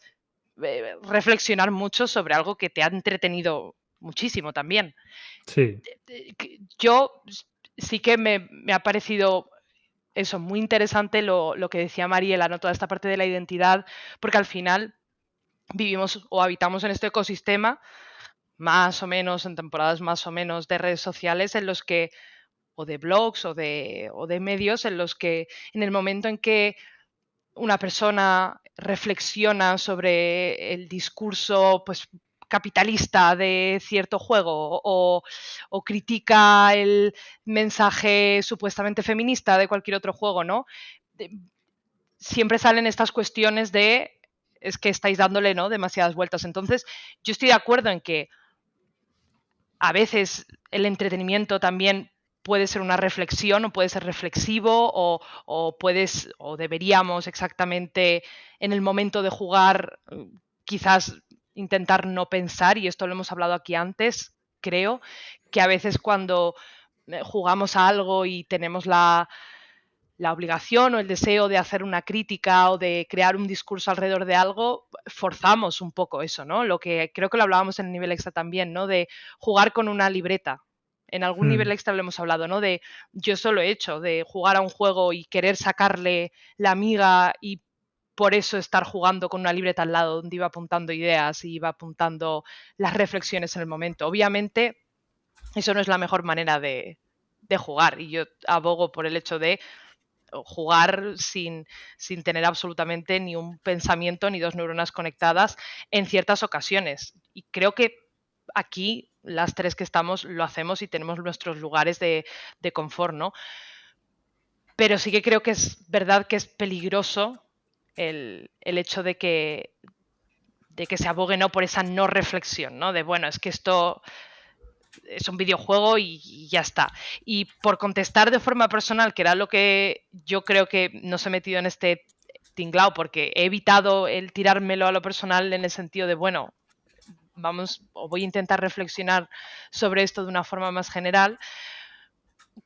reflexionar mucho sobre algo que te ha entretenido muchísimo también. Sí. Yo sí que me ha parecido eso, muy interesante lo que decía Mariela, ¿no? Toda esta parte de la identidad, porque al final vivimos o habitamos en este ecosistema, más o menos, en temporadas más o menos de redes sociales, en los que, o de blogs, o de medios, en los que en el momento en que una persona reflexiona sobre el discurso, pues, capitalista de cierto juego o critica el mensaje supuestamente feminista de cualquier otro juego, ¿no? Siempre salen estas cuestiones de es que estáis dándole, ¿no?, demasiadas vueltas. Entonces, yo estoy de acuerdo en que a veces el entretenimiento también puede ser una reflexión o puede ser reflexivo o deberíamos exactamente en el momento de jugar quizás intentar no pensar, y esto lo hemos hablado aquí antes, creo, que a veces cuando jugamos a algo y tenemos la obligación o el deseo de hacer una crítica o de crear un discurso alrededor de algo, forzamos un poco eso, ¿no? Lo que creo que lo hablábamos en el nivel extra también, ¿no? De jugar con una libreta. En algún nivel extra lo hemos hablado, ¿no? De yo eso lo he hecho, de jugar a un juego y querer sacarle la miga y por eso estar jugando con una libreta al lado donde iba apuntando ideas y iba apuntando las reflexiones en el momento. Obviamente, eso no es la mejor manera de jugar y yo abogo por el hecho de jugar sin tener absolutamente ni un pensamiento ni dos neuronas conectadas en ciertas ocasiones. Y creo que aquí las tres que estamos lo hacemos y tenemos nuestros lugares de confort, ¿no? Pero sí que creo que es verdad que es peligroso el hecho de que se abogue, ¿no?, por esa no reflexión, ¿no? De bueno, es que esto es un videojuego y ya está. Y por contestar de forma personal, que era lo que yo creo que no se he metido en este tinglao, porque he evitado el tirármelo a lo personal en el sentido de, bueno, vamos, o voy a intentar reflexionar sobre esto de una forma más general,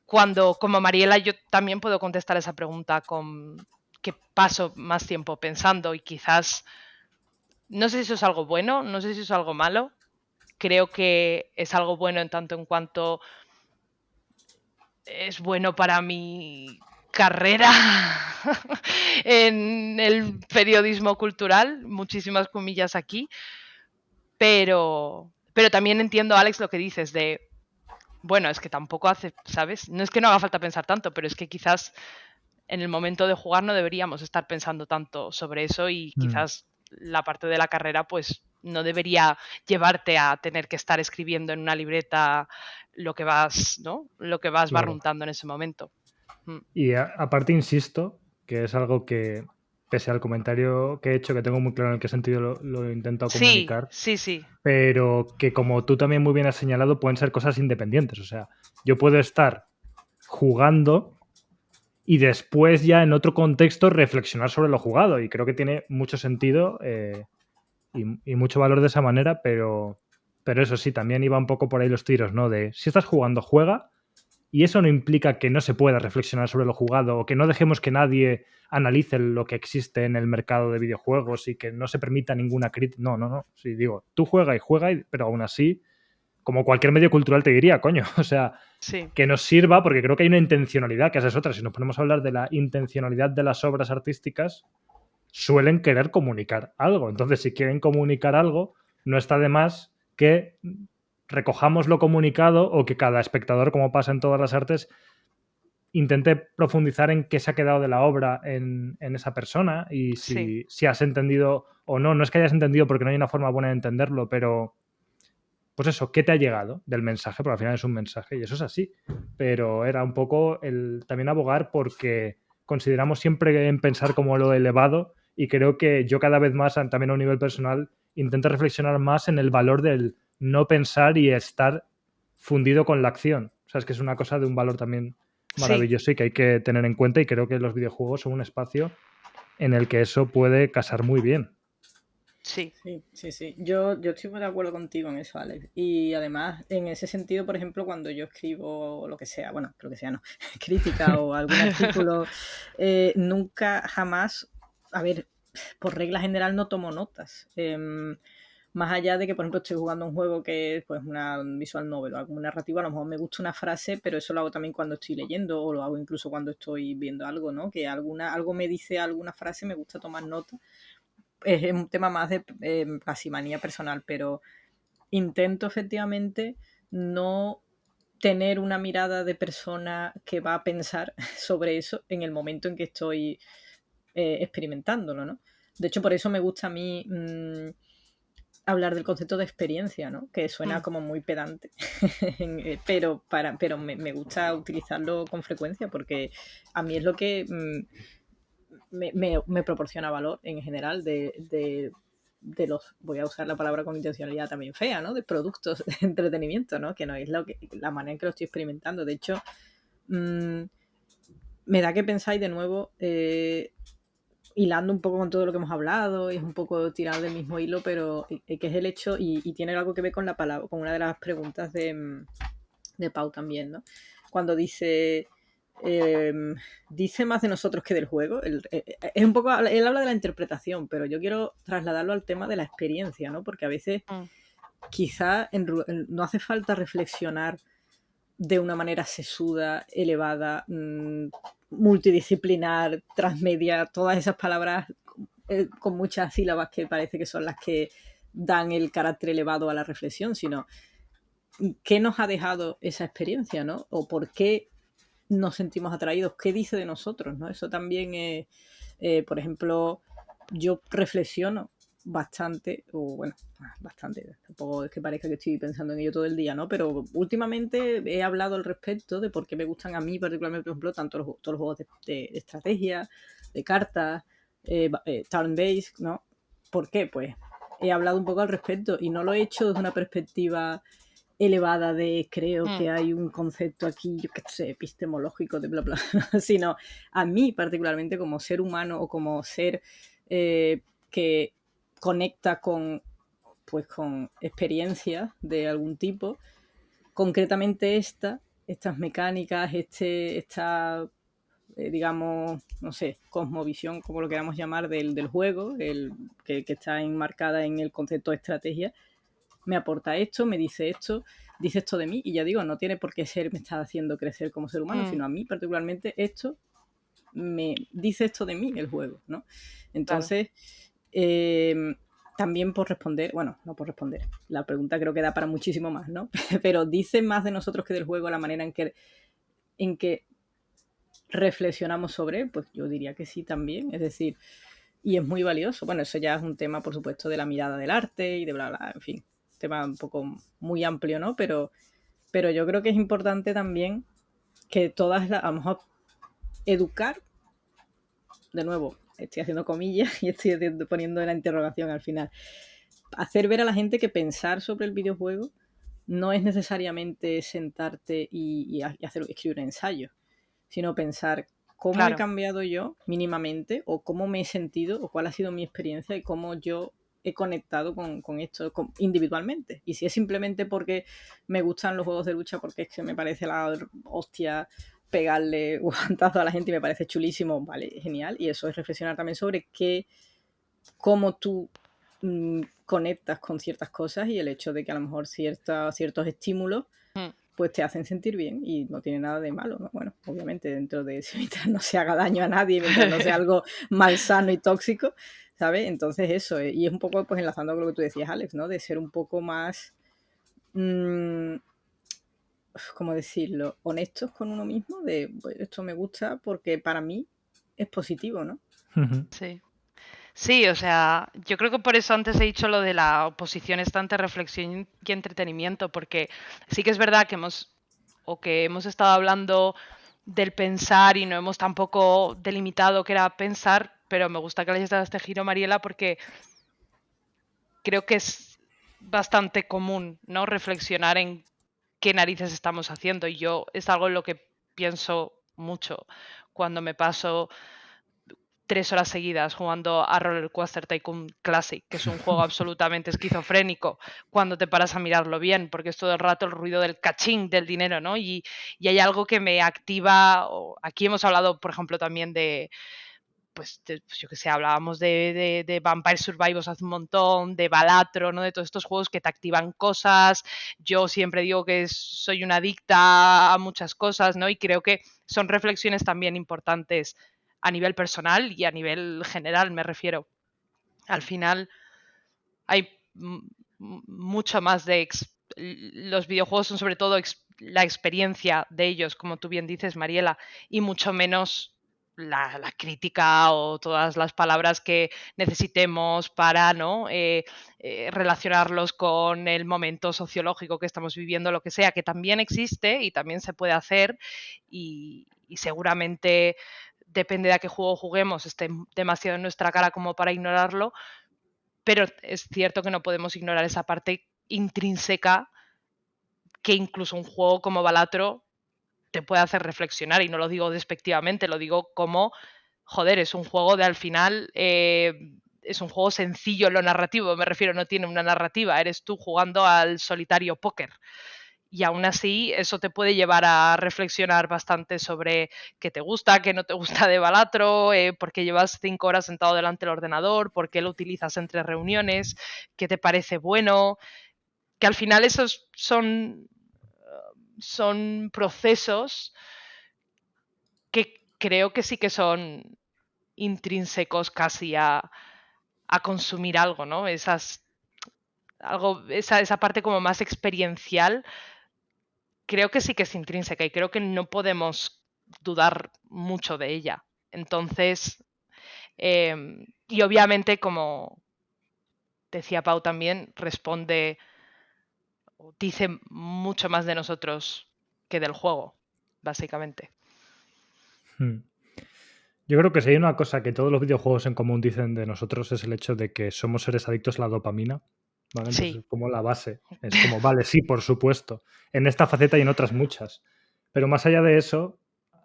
cuando como Mariela yo también puedo contestar esa pregunta con que paso más tiempo pensando y quizás, no sé si eso es algo bueno, no sé si eso es algo malo. Creo que es algo bueno en tanto en cuanto es bueno para mi carrera en el periodismo cultural, muchísimas comillas aquí, pero también entiendo, Alex, lo que dices de, bueno, es que tampoco hace, ¿sabes? No es que no haga falta pensar tanto, pero es que quizás en el momento de jugar no deberíamos estar pensando tanto sobre eso y quizás la parte de la carrera pues no debería llevarte a tener que estar escribiendo en una libreta lo que vas, ¿no?, lo que vas barruntando en ese momento. Y aparte insisto que es algo que, pese al comentario que he hecho, que tengo muy claro en qué sentido lo he intentado comunicar, sí, pero que como tú también muy bien has señalado, pueden ser cosas independientes. O sea, yo puedo estar jugando y después ya en otro contexto reflexionar sobre lo jugado, y creo que tiene mucho sentido y mucho valor de esa manera, pero eso sí, también iba un poco por ahí los tiros, ¿no? De si estás jugando, juega, y eso no implica que no se pueda reflexionar sobre lo jugado o que no dejemos que nadie analice lo que existe en el mercado de videojuegos y que no se permita ninguna crítica. No. Sí, digo, tú juega, pero aún así, como cualquier medio cultural te diría, coño, o sea, sí, que nos sirva, porque creo que hay una intencionalidad, que esa es otra. Si nos ponemos a hablar de la intencionalidad de las obras artísticas, suelen querer comunicar algo. Entonces, si quieren comunicar algo, no está de más que recojamos lo comunicado o que cada espectador, como pasa en todas las artes, intente profundizar en qué se ha quedado de la obra en esa persona y si has entendido o no. No es que hayas entendido porque no hay una forma buena de entenderlo, pero pues eso, ¿qué te ha llegado del mensaje? Porque al final es un mensaje y eso es así. Pero era un poco el también abogar porque consideramos siempre en pensar como lo elevado, y creo que yo cada vez más, también a un nivel personal, intento reflexionar más en el valor del no pensar y estar fundido con la acción. O sea, es que es una cosa de un valor también maravilloso y que hay que tener en cuenta, y creo que los videojuegos son un espacio en el que eso puede casar muy bien. Sí. Yo estoy muy de acuerdo contigo en eso, Alex. Y además, en ese sentido, por ejemplo, cuando yo escribo lo que sea, bueno, lo que sea no, crítica o algún artículo, nunca, jamás, a ver, por regla general no tomo notas. Más allá de que, por ejemplo, estoy jugando un juego que es pues una visual novel o algo narrativo, a lo mejor me gusta una frase, pero eso lo hago también cuando estoy leyendo o lo hago incluso cuando estoy viendo algo, ¿no? Que algo me dice alguna frase, me gusta tomar nota. Es un tema más de casi manía personal, pero intento efectivamente no tener una mirada de persona que va a pensar sobre eso en el momento en que estoy experimentándolo, ¿no? De hecho, por eso me gusta a mí hablar del concepto de experiencia, ¿no? Que suena como muy pedante, pero me gusta utilizarlo con frecuencia porque a mí es lo que me proporciona valor en general de los, voy a usar la palabra con intencionalidad también fea, ¿no? De productos de entretenimiento, ¿no? Que no es la manera en que lo estoy experimentando. De hecho, me da que pensáis de nuevo, hilando un poco con todo lo que hemos hablado, es un poco tirado del mismo hilo, pero que es el hecho, y tiene algo que ver con la palabra, con una de las preguntas de Pau también, ¿no? Cuando dice más de nosotros que del juego. Es un poco, él habla de la interpretación, pero yo quiero trasladarlo al tema de la experiencia, ¿no? Porque a veces quizá no hace falta reflexionar de una manera sesuda, elevada, multidisciplinar, transmedia, todas esas palabras con muchas sílabas que parece que son las que dan el carácter elevado a la reflexión, sino qué nos ha dejado esa experiencia, ¿no? O por qué nos sentimos atraídos, qué dice de nosotros, ¿no? Eso también es, por ejemplo, yo reflexiono bastante, o bueno, bastante, tampoco es que parezca que estoy pensando en ello todo el día, ¿no? Pero últimamente he hablado al respecto de por qué me gustan a mí particularmente, por ejemplo, todos los juegos de estrategia, de cartas, turn-based, ¿no? ¿Por qué? Pues he hablado un poco al respecto y no lo he hecho desde una perspectiva elevada de creo que hay un concepto aquí, yo qué sé, epistemológico de bla bla, sino a mí particularmente como ser humano o como ser que conecta con experiencias de algún tipo, concretamente estas mecánicas, esta digamos, no sé, cosmovisión, como lo queramos llamar, del juego, que está enmarcada en el concepto de estrategia, me aporta esto, me dice esto de mí, y ya digo, no tiene por qué ser, me está haciendo crecer como ser humano, sino a mí particularmente esto me dice esto de mí, el juego, ¿no? Entonces, también por responder, bueno, no por responder, la pregunta creo que da para muchísimo más, ¿no? Pero dice más de nosotros que del juego la manera en que reflexionamos sobre él, pues yo diría que sí también, es decir, y es muy valioso. Bueno, eso ya es un tema, por supuesto, de la mirada del arte y de bla, bla, en fin, tema un poco muy amplio, ¿no? Pero yo creo que es importante también que todas a lo mejor educar, de nuevo, estoy haciendo comillas y estoy poniendo la interrogación al final, hacer ver a la gente que pensar sobre el videojuego no es necesariamente sentarte y escribir un ensayo, sino pensar cómo he cambiado yo mínimamente, o cómo me he sentido, o cuál ha sido mi experiencia y cómo yo he conectado con esto individualmente. Y si es simplemente porque me gustan los juegos de lucha, porque es que me parece la hostia pegarle guantazo a la gente y me parece chulísimo, vale, genial. Y eso es reflexionar también sobre cómo tú conectas con ciertas cosas, y el hecho de que a lo mejor ciertos estímulos pues te hacen sentir bien y no tiene nada de malo, ¿no? Bueno, obviamente dentro de mientras no se haga daño a nadie, mientras no sea algo malsano y tóxico, ¿sabes? Entonces eso, y es un poco pues enlazando con lo que tú decías, Alex, ¿no? De ser un poco más, ¿cómo decirlo? Honestos con uno mismo, de pues, esto me gusta porque para mí es positivo, ¿no? Sí. Sí, o sea, yo creo que por eso antes he dicho lo de la oposición esta entre reflexión y entretenimiento, porque sí que es verdad que hemos estado hablando del pensar y no hemos tampoco delimitado qué era pensar, pero me gusta que le hayas dado este giro, Mariela, porque creo que es bastante común, ¿no? Reflexionar en qué narices estamos haciendo, y yo es algo en lo que pienso mucho cuando me paso 3 horas seguidas jugando a Roller Coaster Tycoon Classic, que es un juego absolutamente esquizofrénico cuando te paras a mirarlo bien, porque es todo el rato el ruido del cachín del dinero, ¿no? Y hay algo que me activa. Aquí hemos hablado, por ejemplo, también de pues yo que sé, hablábamos de Vampire Survivors hace un montón, de Balatro, ¿no? De todos estos juegos que te activan cosas. Yo siempre digo que soy una adicta a muchas cosas, ¿no? Y creo que son reflexiones también importantes a nivel personal y a nivel general, me refiero. Al final hay mucho más de... Los videojuegos son sobre todo la experiencia de ellos, como tú bien dices, Mariela, y mucho menos la crítica o todas las palabras que necesitemos para, ¿no? Relacionarlos con el momento sociológico que estamos viviendo, lo que sea, que también existe y también se puede hacer y seguramente depende de a qué juego juguemos, esté demasiado en nuestra cara como para ignorarlo, pero es cierto que no podemos ignorar esa parte intrínseca que incluso un juego como Balatro te puede hacer reflexionar, y no lo digo despectivamente, lo digo como, joder, es un juego de al final, es un juego sencillo en lo narrativo, me refiero, no tiene una narrativa, eres tú jugando al solitario póker. Y aún así, eso te puede llevar a reflexionar bastante sobre qué te gusta, qué no te gusta de Balatro, por qué llevas 5 horas sentado delante del ordenador, por qué lo utilizas entre reuniones, qué te parece bueno, que al final esos son procesos que creo que sí que son intrínsecos casi a consumir algo, ¿no? Esa parte como más experiencial, creo que sí que es intrínseca y creo que no podemos dudar mucho de ella. Entonces, y obviamente, como decía Pau también, dice mucho más de nosotros que del juego, básicamente. Yo creo que si hay una cosa que todos los videojuegos en común dicen de nosotros es el hecho de que somos seres adictos a la dopamina, ¿vale? Entonces Sí. es como la base. Es como, vale, sí, por supuesto. En esta faceta y en otras muchas. Pero más allá de eso,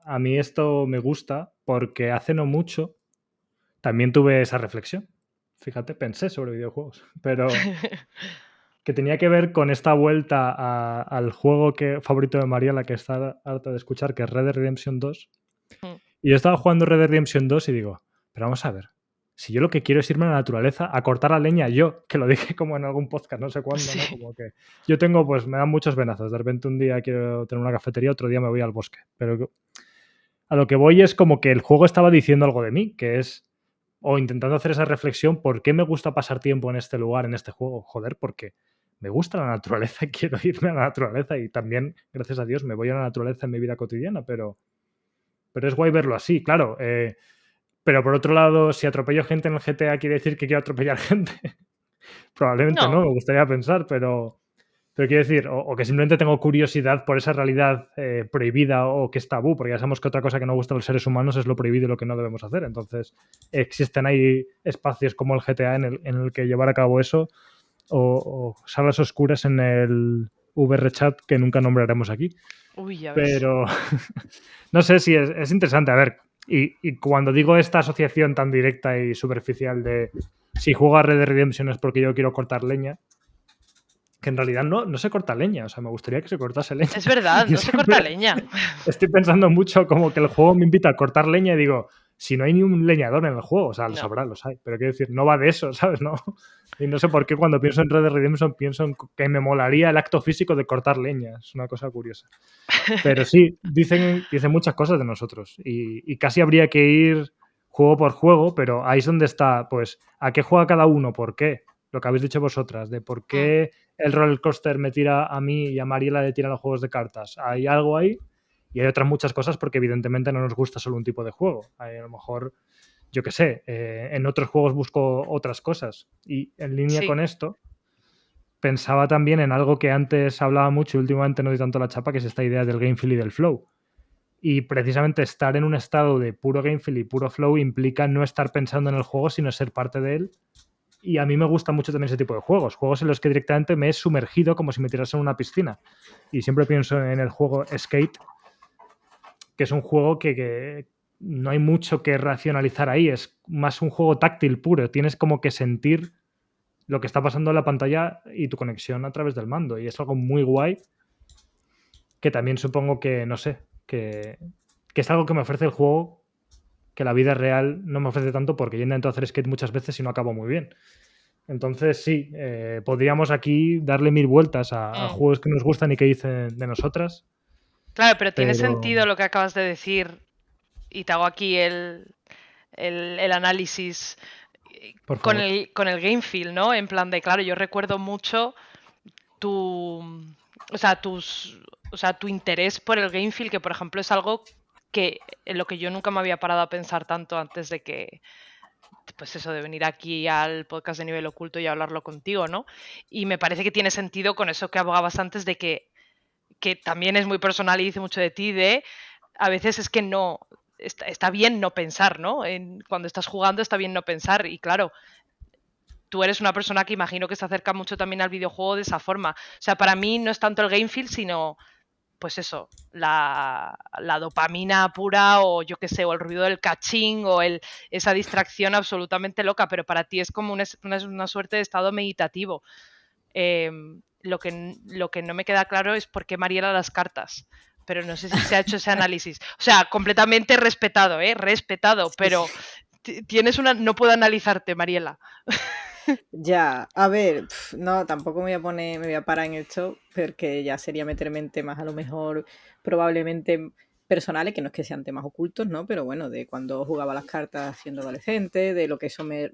a mí esto me gusta porque hace no mucho también tuve esa reflexión. Fíjate, pensé sobre videojuegos, pero que tenía que ver con esta vuelta al juego favorito de Mariela, que está harta de escuchar, que es Red Dead Redemption 2. Y yo estaba jugando Red Dead Redemption 2 y digo, pero vamos a ver, si yo lo que quiero es irme a la naturaleza a cortar la leña yo, que lo dije como en algún podcast, no sé cuándo, Sí. ¿no? Como que yo tengo, pues me dan muchos venazos. De repente un día quiero tener una cafetería, otro día me voy al bosque. Pero a lo que voy es como que el juego estaba diciendo algo de mí, que es, o intentando hacer esa reflexión, ¿por qué me gusta pasar tiempo en este lugar, en este juego? Joder, porque me gusta la naturaleza y quiero irme a la naturaleza y también, gracias a Dios, me voy a la naturaleza en mi vida cotidiana, pero es guay verlo así, claro. Pero por otro lado, si atropello gente en el GTA, ¿quiere decir que quiero atropellar gente? Probablemente no, me gustaría pensar, pero quiero decir, o que simplemente tengo curiosidad por esa realidad prohibida o que es tabú, porque ya sabemos que otra cosa que no gusta a los seres humanos es lo prohibido y lo que no debemos hacer. Entonces, existen ahí espacios como el GTA en el que llevar a cabo eso, o salas oscuras en el VRChat que nunca nombraremos aquí. Uy, ya ves. Pero no sé si es interesante. A ver, y cuando digo esta asociación tan directa y superficial de si juego a Red Dead Redemption es porque yo quiero cortar leña, que en realidad no se corta leña. O sea, me gustaría que se cortase leña. Es verdad, no se corta leña. Estoy pensando mucho como que el juego me invita a cortar leña y digo, si no hay ni un leñador en el juego, o sea, los habrá, los hay. Pero quiero decir, no va de eso, ¿sabes? No. Y no sé por qué cuando pienso en Red Dead Redemption pienso en que me molaría el acto físico de cortar leña. Es una cosa curiosa. Pero sí, dicen muchas cosas de nosotros y casi habría que ir juego por juego, pero ahí es donde está, pues, ¿a qué juega cada uno? ¿Por qué? Lo que habéis dicho vosotras, de por qué el roller coaster me tira a mí y a Mariela le tiran los juegos de cartas. Hay algo ahí y hay otras muchas cosas porque evidentemente no nos gusta solo un tipo de juego. Hay, a lo mejor, yo qué sé, en otros juegos busco otras cosas. Y en línea con esto, pensaba también en algo que antes hablaba mucho y últimamente no doy tanto la chapa, que es esta idea del game feel y del flow. Y precisamente estar en un estado de puro game feel y puro flow implica no estar pensando en el juego, sino ser parte de él. Y a mí me gusta mucho también ese tipo de juegos en los que directamente me he sumergido como si me tirase en una piscina. Y siempre pienso en el juego Skate, que es un juego que no hay mucho que racionalizar ahí, es más un juego táctil puro, tienes como que sentir lo que está pasando en la pantalla y tu conexión a través del mando, y es algo muy guay que también supongo que, no sé, que es algo que me ofrece el juego que la vida real no me ofrece tanto porque yo intento hacer skate muchas veces y no acabo muy bien. Entonces, sí, podríamos aquí darle 1000 vueltas a juegos que nos gustan y que dicen de nosotras. Claro, pero tiene Pero, sentido lo que acabas de decir y te hago aquí el análisis por con favor. el game feel, ¿no? En plan de, claro, yo recuerdo mucho tu, o sea, tu interés por el game feel, que por ejemplo es algo que en lo que yo nunca me había parado a pensar tanto antes de que, pues eso, de venir aquí al podcast de Nivel Oculto y hablarlo contigo, ¿no? Y me parece que tiene sentido con eso que abogabas antes de que también es muy personal y dice mucho de ti, de a veces es que no, está bien no pensar, ¿no? Cuando estás jugando está bien no pensar y claro, tú eres una persona que imagino que se acerca mucho también al videojuego de esa forma. O sea, para mí no es tanto el game feel, sino, pues eso, la dopamina pura o yo qué sé, o el ruido del cachín o esa distracción absolutamente loca, pero para ti es como una suerte de estado meditativo. Lo que no me queda claro es por qué Mariela las cartas. Pero no sé si se ha hecho ese análisis. O sea, completamente respetado, ¿eh? Respetado, pero tienes una... No puedo analizarte, Mariela. Ya, a ver, no, tampoco me voy a parar en esto, porque ya sería meterme en temas a lo mejor probablemente personales, que no es que sean temas ocultos, ¿no? Pero bueno, de cuando jugaba las cartas siendo adolescente, de lo que eso de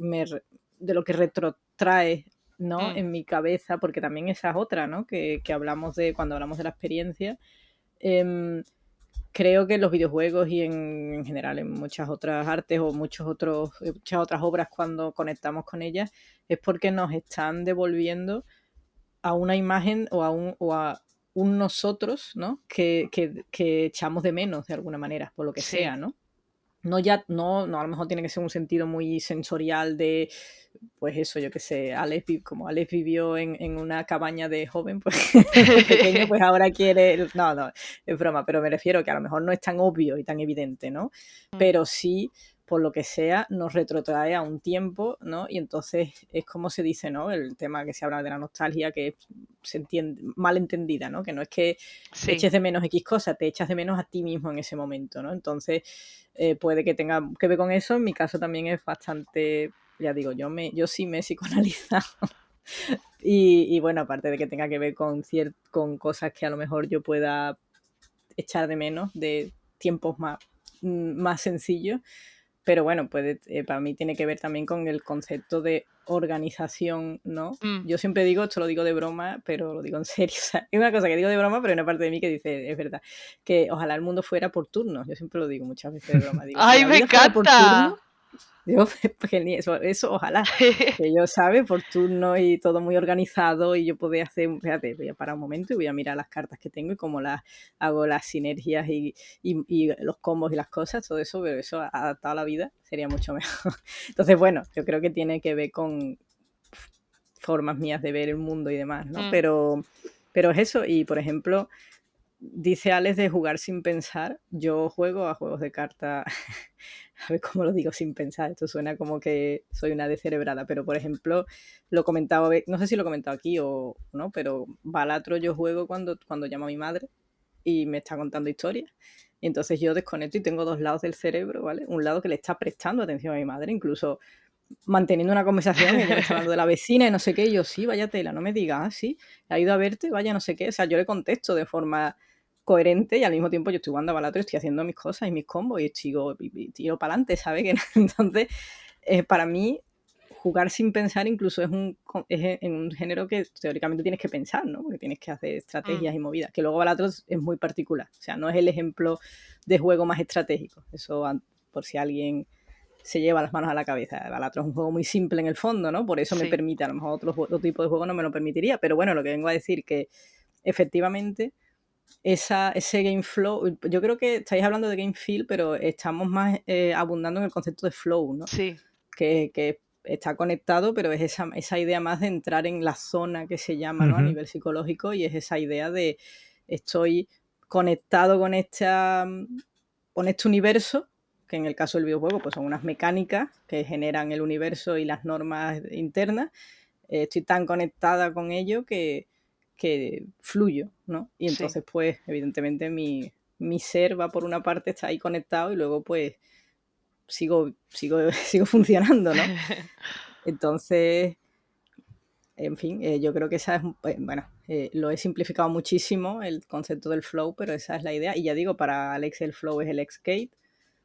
lo que retrotrae, ¿no? En mi cabeza, porque también esa es otra, ¿no? Que hablamos de, cuando hablamos de la experiencia, creo que en los videojuegos y en general en muchas otras artes o muchas otras obras, cuando conectamos con ellas, es porque nos están devolviendo a una imagen o a un nosotros, ¿no? Que echamos de menos de alguna manera, por lo que Sí. sea, ¿no? No, a lo mejor tiene que ser un sentido muy sensorial de, pues eso, yo qué sé, como Alex vivió en una cabaña de joven, pues de pequeño, pues ahora quiere... No, es broma, pero me refiero que a lo mejor no es tan obvio y tan evidente, ¿no? Pero sí, por lo que sea, nos retrotrae a un tiempo, ¿no? Y entonces es como se dice, ¿no? El tema que se habla de la nostalgia, que se entiende, mal entendida, ¿no? Que no es que eches de menos X cosa, te echas de menos a ti mismo en ese momento, ¿no? Entonces... puede que tenga que ver con eso. En mi caso también es bastante, ya digo, yo sí me he psicoanalizado. y bueno, aparte de que tenga que ver con cosas que a lo mejor yo pueda echar de menos de tiempos más sencillos. Pero bueno, para mí tiene que ver también con el concepto de organización, ¿no? Yo siempre digo, esto lo digo de broma, pero lo digo en serio. O sea, es una cosa que digo de broma, pero hay una parte de mí que dice, es verdad, que ojalá el mundo fuera por turnos. Yo siempre lo digo muchas veces de broma. Digo, ¡Ay, si la me vida fuera por turnos, encanta! yo, eso ojalá, que yo, ¿sabes? Por turno y todo muy organizado y yo podía hacer, fíjate, voy a parar un momento y voy a mirar las cartas que tengo y cómo hago las sinergias y los combos y las cosas, todo eso, pero eso adaptado a la vida sería mucho mejor. Entonces, bueno, yo creo que tiene que ver con formas mías de ver el mundo y demás, ¿no? Pero es eso, y por ejemplo... Dice Alex de jugar sin pensar. Yo juego a juegos de cartas, a ver cómo lo digo sin pensar. Esto suena como que soy una descerebrada, pero por ejemplo, lo he comentado, no sé si lo he comentado aquí o no, pero Balatro yo juego cuando llamo a mi madre y me está contando historias. Y entonces yo desconecto y tengo dos lados del cerebro, ¿vale? Un lado que le está prestando atención a mi madre, incluso manteniendo una conversación, ella me está hablando de la vecina y no sé qué, y yo, sí, vaya tela, no me digas, sí, ha ido a verte, vaya, no sé qué, o sea, yo le contesto de forma coherente y al mismo tiempo yo estoy jugando a Balatro, estoy haciendo mis cosas y mis combos y tiro para adelante, ¿sabes? Entonces, para mí, jugar sin pensar incluso es en un género que teóricamente tienes que pensar, ¿no? Porque tienes que hacer estrategias y movidas, que luego Balatro es muy particular, o sea, no es el ejemplo de juego más estratégico, eso por si alguien se lleva las manos a la cabeza. Balatro es un juego muy simple en el fondo, ¿no? Por eso me permite, a lo mejor otro tipo de juego no me lo permitiría, pero bueno, lo que vengo a decir que efectivamente ese game flow, yo creo que estáis hablando de game feel, pero estamos más abundando en el concepto de flow, ¿no? Sí. Que está conectado, pero es esa idea más de entrar en la zona que se llama, ¿no? A nivel psicológico, y es esa idea de estoy conectado con este universo, que en el caso del videojuego pues son unas mecánicas que generan el universo y las normas internas. Estoy tan conectada con ello que fluyo, ¿no? Y entonces, pues, evidentemente mi ser va por una parte, está ahí conectado y luego, pues, sigo funcionando, ¿no? Entonces, en fin, yo creo que esa es, bueno, lo he simplificado muchísimo el concepto del flow, pero esa es la idea. Y ya digo, para Alex el flow es el escape,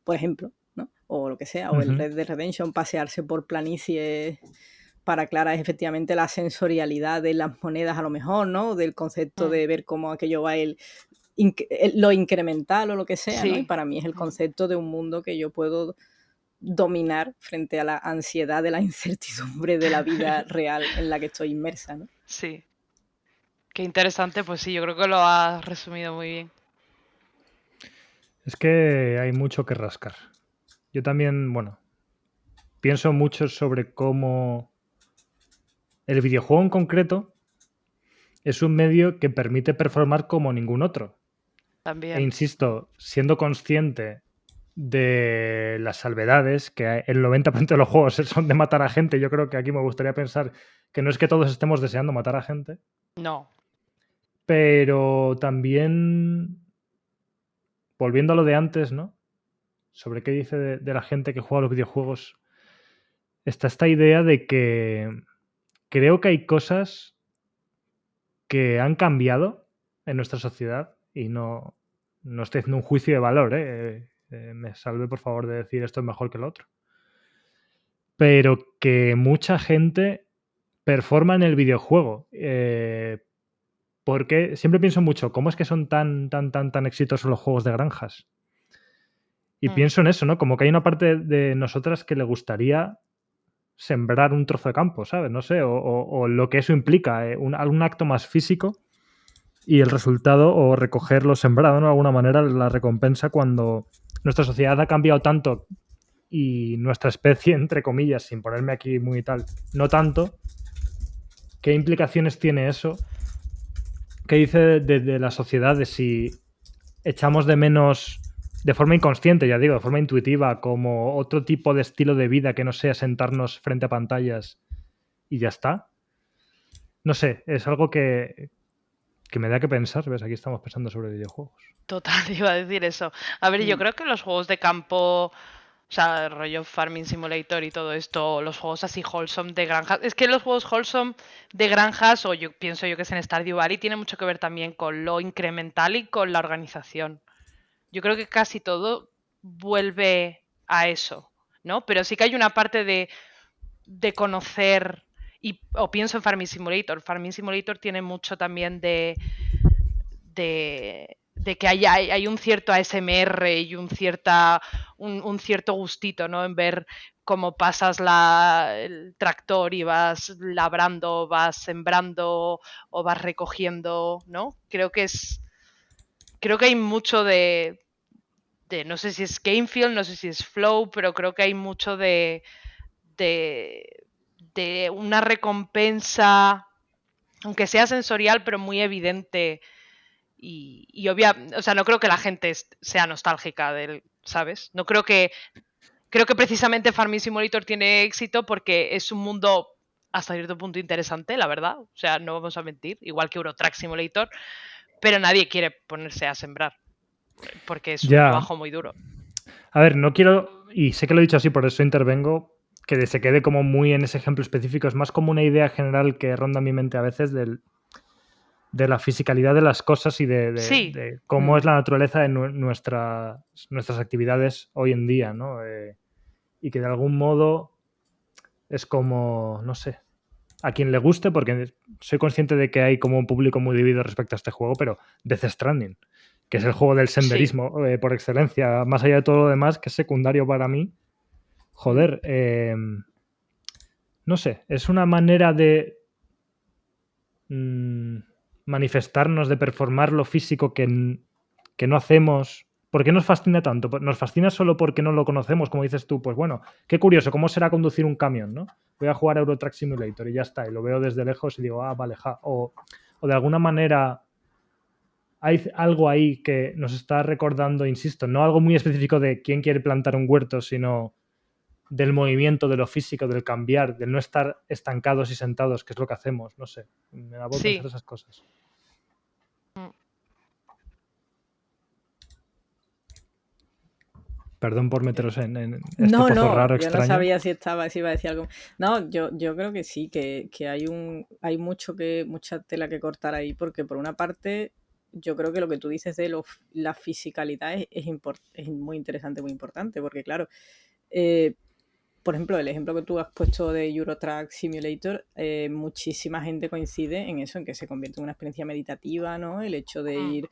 por ejemplo, ¿no? O lo que sea, o el Red Dead Redemption, pasearse por planicies. Para Clara es efectivamente la sensorialidad de las monedas a lo mejor, ¿no? Del concepto de ver cómo aquello va lo incremental o lo que sea, ¿no? Y Sí. para mí es el concepto de un mundo que yo puedo dominar frente a la ansiedad de la incertidumbre de la vida real en la que estoy inmersa, ¿no? Sí. Qué interesante, pues sí, yo creo que lo has resumido muy bien. Es que hay mucho que rascar. Yo también, bueno, pienso mucho sobre cómo el videojuego en concreto es un medio que permite performar como ningún otro. También. E insisto, siendo consciente de las salvedades, que el 90% de los juegos son de matar a gente, yo creo que aquí me gustaría pensar que no es que todos estemos deseando matar a gente. No. Pero también, volviendo a lo de antes, ¿no? Sobre qué dice de la gente que juega a los videojuegos, está esta idea de que creo que hay cosas que han cambiado en nuestra sociedad y no estoy haciendo un juicio de valor, me salve por favor de decir esto es mejor que lo otro. Pero que mucha gente performa en el videojuego. Porque siempre pienso mucho, ¿cómo es que son tan exitosos los juegos de granjas? Y pienso en eso, ¿no? Como que hay una parte de nosotras que le gustaría sembrar un trozo de campo, ¿sabes? No sé, o lo que eso implica, algún acto más físico y el resultado, o recoger lo sembrado, ¿no? De alguna manera, la recompensa cuando nuestra sociedad ha cambiado tanto y nuestra especie, entre comillas, sin ponerme aquí muy tal, no tanto. ¿Qué implicaciones tiene eso? ¿Qué dice de la sociedad de si echamos de menos de forma inconsciente, ya digo, de forma intuitiva, como otro tipo de estilo de vida que no sea sentarnos frente a pantallas y ya está? No sé, es algo que me da que pensar, ¿ves? Aquí estamos pensando sobre videojuegos. Total, iba a decir eso. A ver, yo creo que los juegos de campo, o sea, rollo Farming Simulator y todo esto, los juegos así wholesome de granjas. Es que los juegos wholesome de granjas, o yo pienso yo que es en Stardew Valley, tiene mucho que ver también con lo incremental y con la organización. Yo creo que casi todo vuelve a eso, ¿no? Pero sí que hay una parte de conocer, o pienso en Farming Simulator. Farming Simulator tiene mucho también de que hay un cierto ASMR y un cierto gustito, ¿no? En ver cómo pasas el tractor y vas labrando, vas sembrando o vas recogiendo, ¿no? Creo que hay mucho de no sé si es game feel, no sé si es flow, pero creo que hay mucho de una recompensa, aunque sea sensorial, pero muy evidente. Y obvia, o sea, no creo que la gente sea nostálgica del, ¿sabes? No creo que precisamente Farming Simulator tiene éxito porque es un mundo hasta cierto punto interesante, la verdad. O sea, no vamos a mentir, igual que Euro Truck Simulator, pero nadie quiere ponerse a sembrar porque es un trabajo muy duro. A ver, no quiero, y sé que lo he dicho así, por eso intervengo, que se quede como muy en ese ejemplo específico. Es más como una idea general que ronda en mi mente a veces de la fisicalidad de las cosas y de cómo es la naturaleza de nuestras actividades hoy en día, ¿no? Y que de algún modo es como, no sé, a quien le guste, porque soy consciente de que hay como un público muy dividido respecto a este juego, pero Death Stranding, que es el juego del senderismo por excelencia, más allá de todo lo demás, que es secundario para mí, joder, no sé, es una manera de manifestarnos, de performar lo físico que no hacemos. ¿Por qué nos fascina tanto? ¿Nos fascina solo porque no lo conocemos? Como dices tú, pues bueno, qué curioso, ¿cómo será conducir un camión, no? Voy a jugar a Euro Truck Simulator y ya está, y lo veo desde lejos y digo, ah, vale, ja. O de alguna manera hay algo ahí que nos está recordando, insisto, no algo muy específico de quién quiere plantar un huerto, sino del movimiento, de lo físico, del cambiar, del no estar estancados y sentados, que es lo que hacemos, no sé, me da por pensar esas cosas. Perdón por meteros en este No, pozo no, raro, yo no extraño. sabía si iba a decir algo. No, yo creo que sí, que hay mucha tela que cortar ahí, porque por una parte, yo creo que lo que tú dices de la fisicalidad es muy interesante, muy importante, porque claro, por ejemplo, el ejemplo que tú has puesto de Euro Truck Simulator, muchísima gente coincide en eso, en que se convierte en una experiencia meditativa, ¿no? El hecho de ir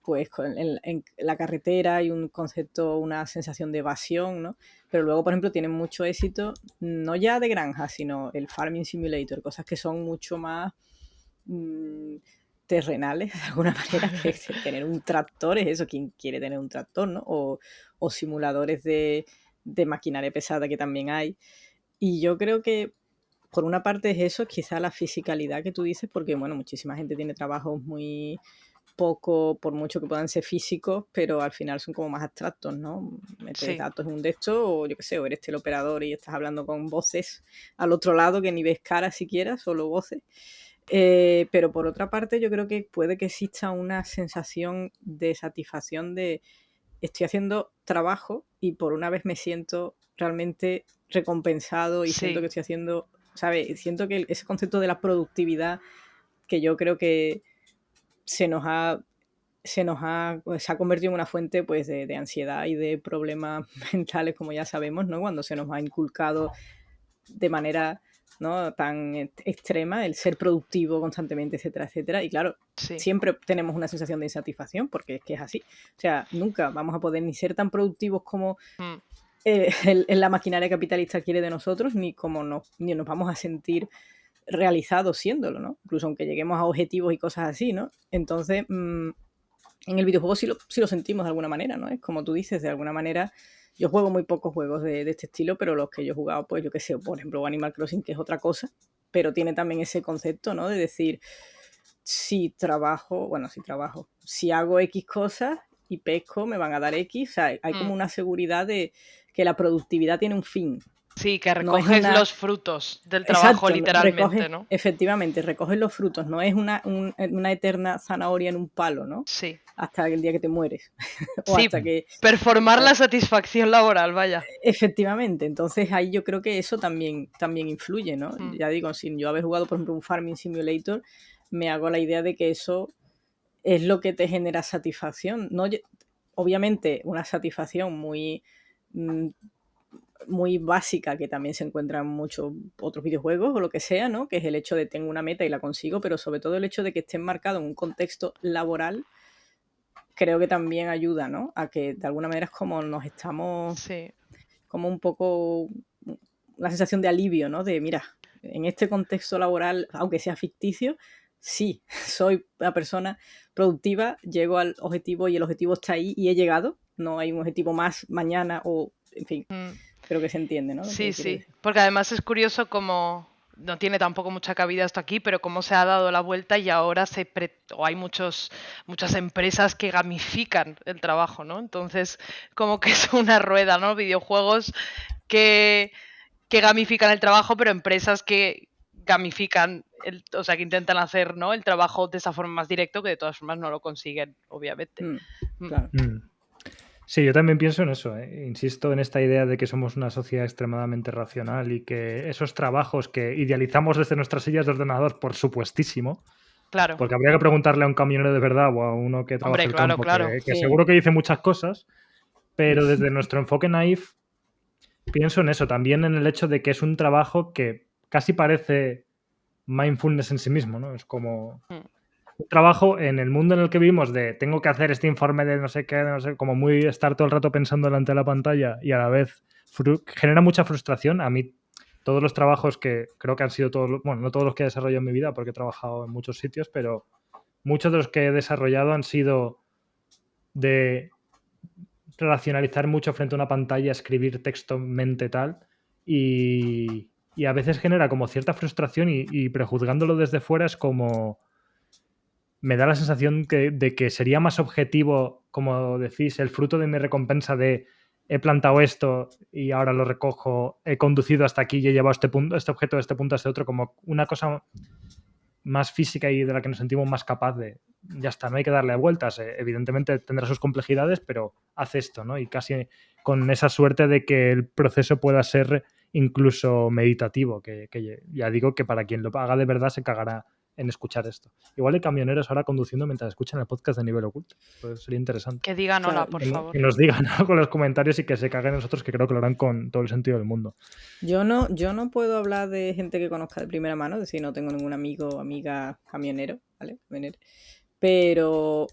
pues en la carretera hay un concepto, una sensación de evasión, ¿no? Pero luego, por ejemplo, tienen mucho éxito, no ya de granja, sino el Farming Simulator, cosas que son mucho más terrenales, de alguna manera, que tener un tractor, es eso, quien quiere tener un tractor, ¿no? O simuladores de maquinaria pesada que también hay. Y yo creo que por una parte es eso, quizá la fisicalidad que tú dices, porque bueno, muchísima gente tiene trabajos muy poco, por mucho que puedan ser físicos, pero al final son como más abstractos, ¿no? Metes datos en un de estos, o yo qué sé, o eres teleoperador y estás hablando con voces al otro lado que ni ves caras siquiera, solo voces. Pero por otra parte, yo creo que puede que exista una sensación de satisfacción de estoy haciendo trabajo y por una vez me siento realmente recompensado y siento que estoy haciendo, ¿sabes? Siento que ese concepto de la productividad que yo creo que se ha convertido en una fuente pues de ansiedad y de problemas mentales, como ya sabemos, ¿no? Cuando se nos ha inculcado de manera, ¿no?, tan extrema el ser productivo constantemente, etcétera, etcétera. Y claro, siempre tenemos una sensación de insatisfacción porque es que es así. O sea, nunca vamos a poder ni ser tan productivos como la maquinaria capitalista quiere de nosotros, ni nos vamos a sentir realizados siéndolo, ¿no? Incluso aunque lleguemos a objetivos y cosas así, ¿no? Entonces, en el videojuego sí lo sentimos de alguna manera, ¿no? Es como tú dices, de alguna manera. Yo juego muy pocos juegos de este estilo, pero los que yo he jugado, pues yo qué sé, por ejemplo Animal Crossing, que es otra cosa, pero tiene también ese concepto, ¿no? De decir, si hago X cosas y pesco, me van a dar X, o sea, hay como una seguridad de que la productividad tiene un fin. Sí, que recoges los frutos del trabajo. Exacto, literalmente, ¿no? Efectivamente, recoges los frutos, no es una eterna zanahoria en un palo, ¿no? Sí. Hasta el día que te mueres. O sí, hasta que performar la satisfacción laboral, vaya. Efectivamente, entonces ahí yo creo que eso también influye, ¿no? Ya digo, sin yo haber jugado, por ejemplo, un Farming Simulator, me hago la idea de que eso es lo que te genera satisfacción. No, obviamente, una satisfacción muy básica que también se encuentra en muchos otros videojuegos o lo que sea, ¿no? Que es el hecho de tengo una meta y la consigo, pero sobre todo el hecho de que esté enmarcado en un contexto laboral, creo que también ayuda, ¿no? A que de alguna manera es como nos estamos como un poco la sensación de alivio, ¿no? De mira, en este contexto laboral, aunque sea ficticio, sí, soy una persona productiva, llego al objetivo y el objetivo está ahí y he llegado, no hay un objetivo más mañana o, en fin, creo que se entiende, ¿no? Sí, porque además es curioso cómo, no tiene tampoco mucha cabida esto aquí, pero cómo se ha dado la vuelta y ahora hay muchas empresas que gamifican el trabajo, ¿no? Entonces, como que es una rueda, ¿no? Videojuegos que gamifican el trabajo, pero empresas que gamifican, o sea, que intentan hacer, ¿no?, el trabajo de esa forma más directo, que de todas formas no lo consiguen, obviamente. Claro. Sí, yo también pienso en eso. Insisto en esta idea de que somos una sociedad extremadamente racional y que esos trabajos que idealizamos desde nuestras sillas de ordenador, por supuestísimo, claro, porque habría que preguntarle a un camionero de verdad o a uno que trabaja el campo, que seguro que dice muchas cosas, pero desde nuestro enfoque naif pienso en eso, también en el hecho de que es un trabajo que casi parece mindfulness en sí mismo, ¿no? Es como un trabajo en el mundo en el que vivimos de tengo que hacer este informe de no sé qué, no sé, como muy estar todo el rato pensando delante de la pantalla y a la vez genera mucha frustración. A mí todos los trabajos que creo que han sido no todos los que he desarrollado en mi vida porque he trabajado en muchos sitios, pero muchos de los que he desarrollado han sido de racionalizar mucho frente a una pantalla, escribir texto mente tal y a veces genera como cierta frustración y prejuzgándolo desde fuera es como me da la sensación de que sería más objetivo, como decís, el fruto de mi recompensa de he plantado esto y ahora lo recojo, he conducido hasta aquí y he llevado este objeto de este punto a este otro, como una cosa más física y de la que nos sentimos más capaz de, ya está, no hay que darle vueltas, evidentemente tendrá sus complejidades, pero haz esto, ¿no? Y casi con esa suerte de que el proceso pueda ser incluso meditativo, que ya digo que para quien lo haga de verdad se cagará en escuchar esto. Igual hay camioneros ahora conduciendo mientras escuchan el podcast de Nivel Oculto. Pues sería interesante. Que digan hola, Claro, por Que favor. nos digan algo en los comentarios y que se caguen nosotros, que creo que lo harán con todo el sentido del mundo. Yo no puedo hablar de gente que conozca de primera mano, es decir, no tengo ningún amigo o amiga camionero, ¿vale? Camionero. Pero,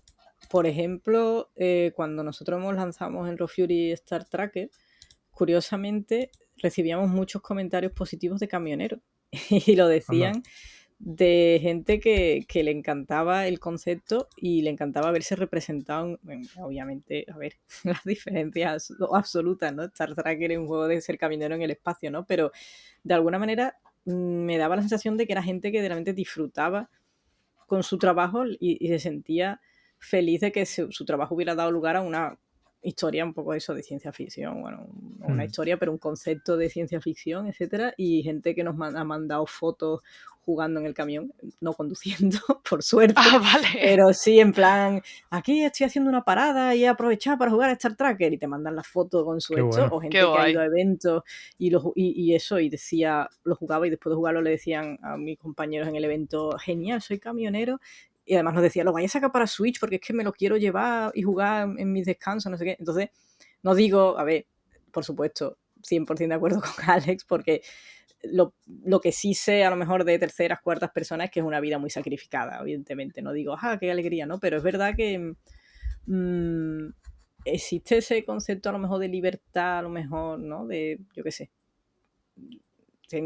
por ejemplo, cuando nosotros nos lanzamos en Raw Fury Star Tracker, curiosamente recibíamos muchos comentarios positivos de camioneros y lo decían de gente que le encantaba el concepto y le encantaba verse representado, obviamente, a ver, las diferencias absolutas, ¿no? Star Tracker es un juego de ser camionero en el espacio, ¿no? Pero de alguna manera me daba la sensación de que era gente que realmente disfrutaba con su trabajo y se sentía feliz de que su trabajo hubiera dado lugar a una historia un poco eso de ciencia ficción, bueno, no una historia, pero un concepto de ciencia ficción, etcétera, y gente que nos ha mandado fotos jugando en el camión, no conduciendo, por suerte, Vale. pero sí en plan, aquí estoy haciendo una parada y he aprovechado para jugar a Star Tracker y te mandan las fotos con su Qué hecho, bueno. o gente Qué que ha guay. ido a eventos y eso, y decía, lo jugaba y después de jugarlo le decían a mis compañeros en el evento, genial, soy camionero. Y además nos decía, lo vais a sacar para Switch porque es que me lo quiero llevar y jugar en mis descansos, no sé qué. Entonces, no digo, a ver, por supuesto, 100% de acuerdo con Alex, porque lo que sí sé a lo mejor de terceras, cuartas personas es que es una vida muy sacrificada, evidentemente. No digo, qué alegría, ¿no? Pero es verdad que existe ese concepto a lo mejor de libertad, a lo mejor, ¿no? De, yo qué sé,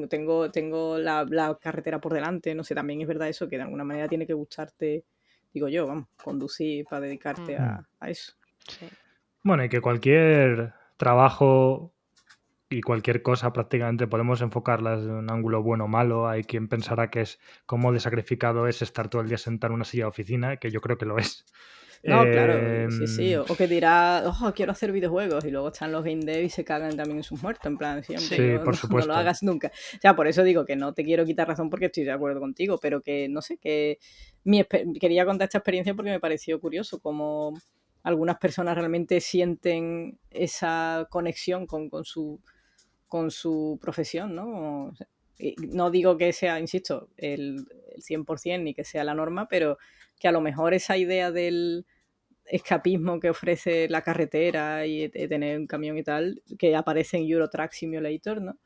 tengo la carretera por delante, no sé, también es verdad eso, que de alguna manera tiene que gustarte, digo yo, vamos, conducir para dedicarte a eso. Sí. Bueno, y que cualquier trabajo y cualquier cosa prácticamente podemos enfocarla desde un ángulo bueno o malo. Hay quien pensará que es cómo de sacrificado es estar todo el día sentado en una silla de oficina, que yo creo que lo es. No, claro, sí. O que dirá, quiero hacer videojuegos y luego están los game dev y se cagan también en sus muertos, en plan, siempre, Sí, por no supuesto. lo hagas nunca. O sea, por eso digo que no te quiero quitar razón porque estoy de acuerdo contigo, pero que, no sé, que quería contar esta experiencia porque me pareció curioso como algunas personas realmente sienten esa conexión con su profesión, ¿no? O sea, no digo que sea, insisto, el 100% ni que sea la norma, pero que a lo mejor esa idea del escapismo que ofrece la carretera y de tener un camión y tal, que aparece en Euro Truck Simulator, ¿no?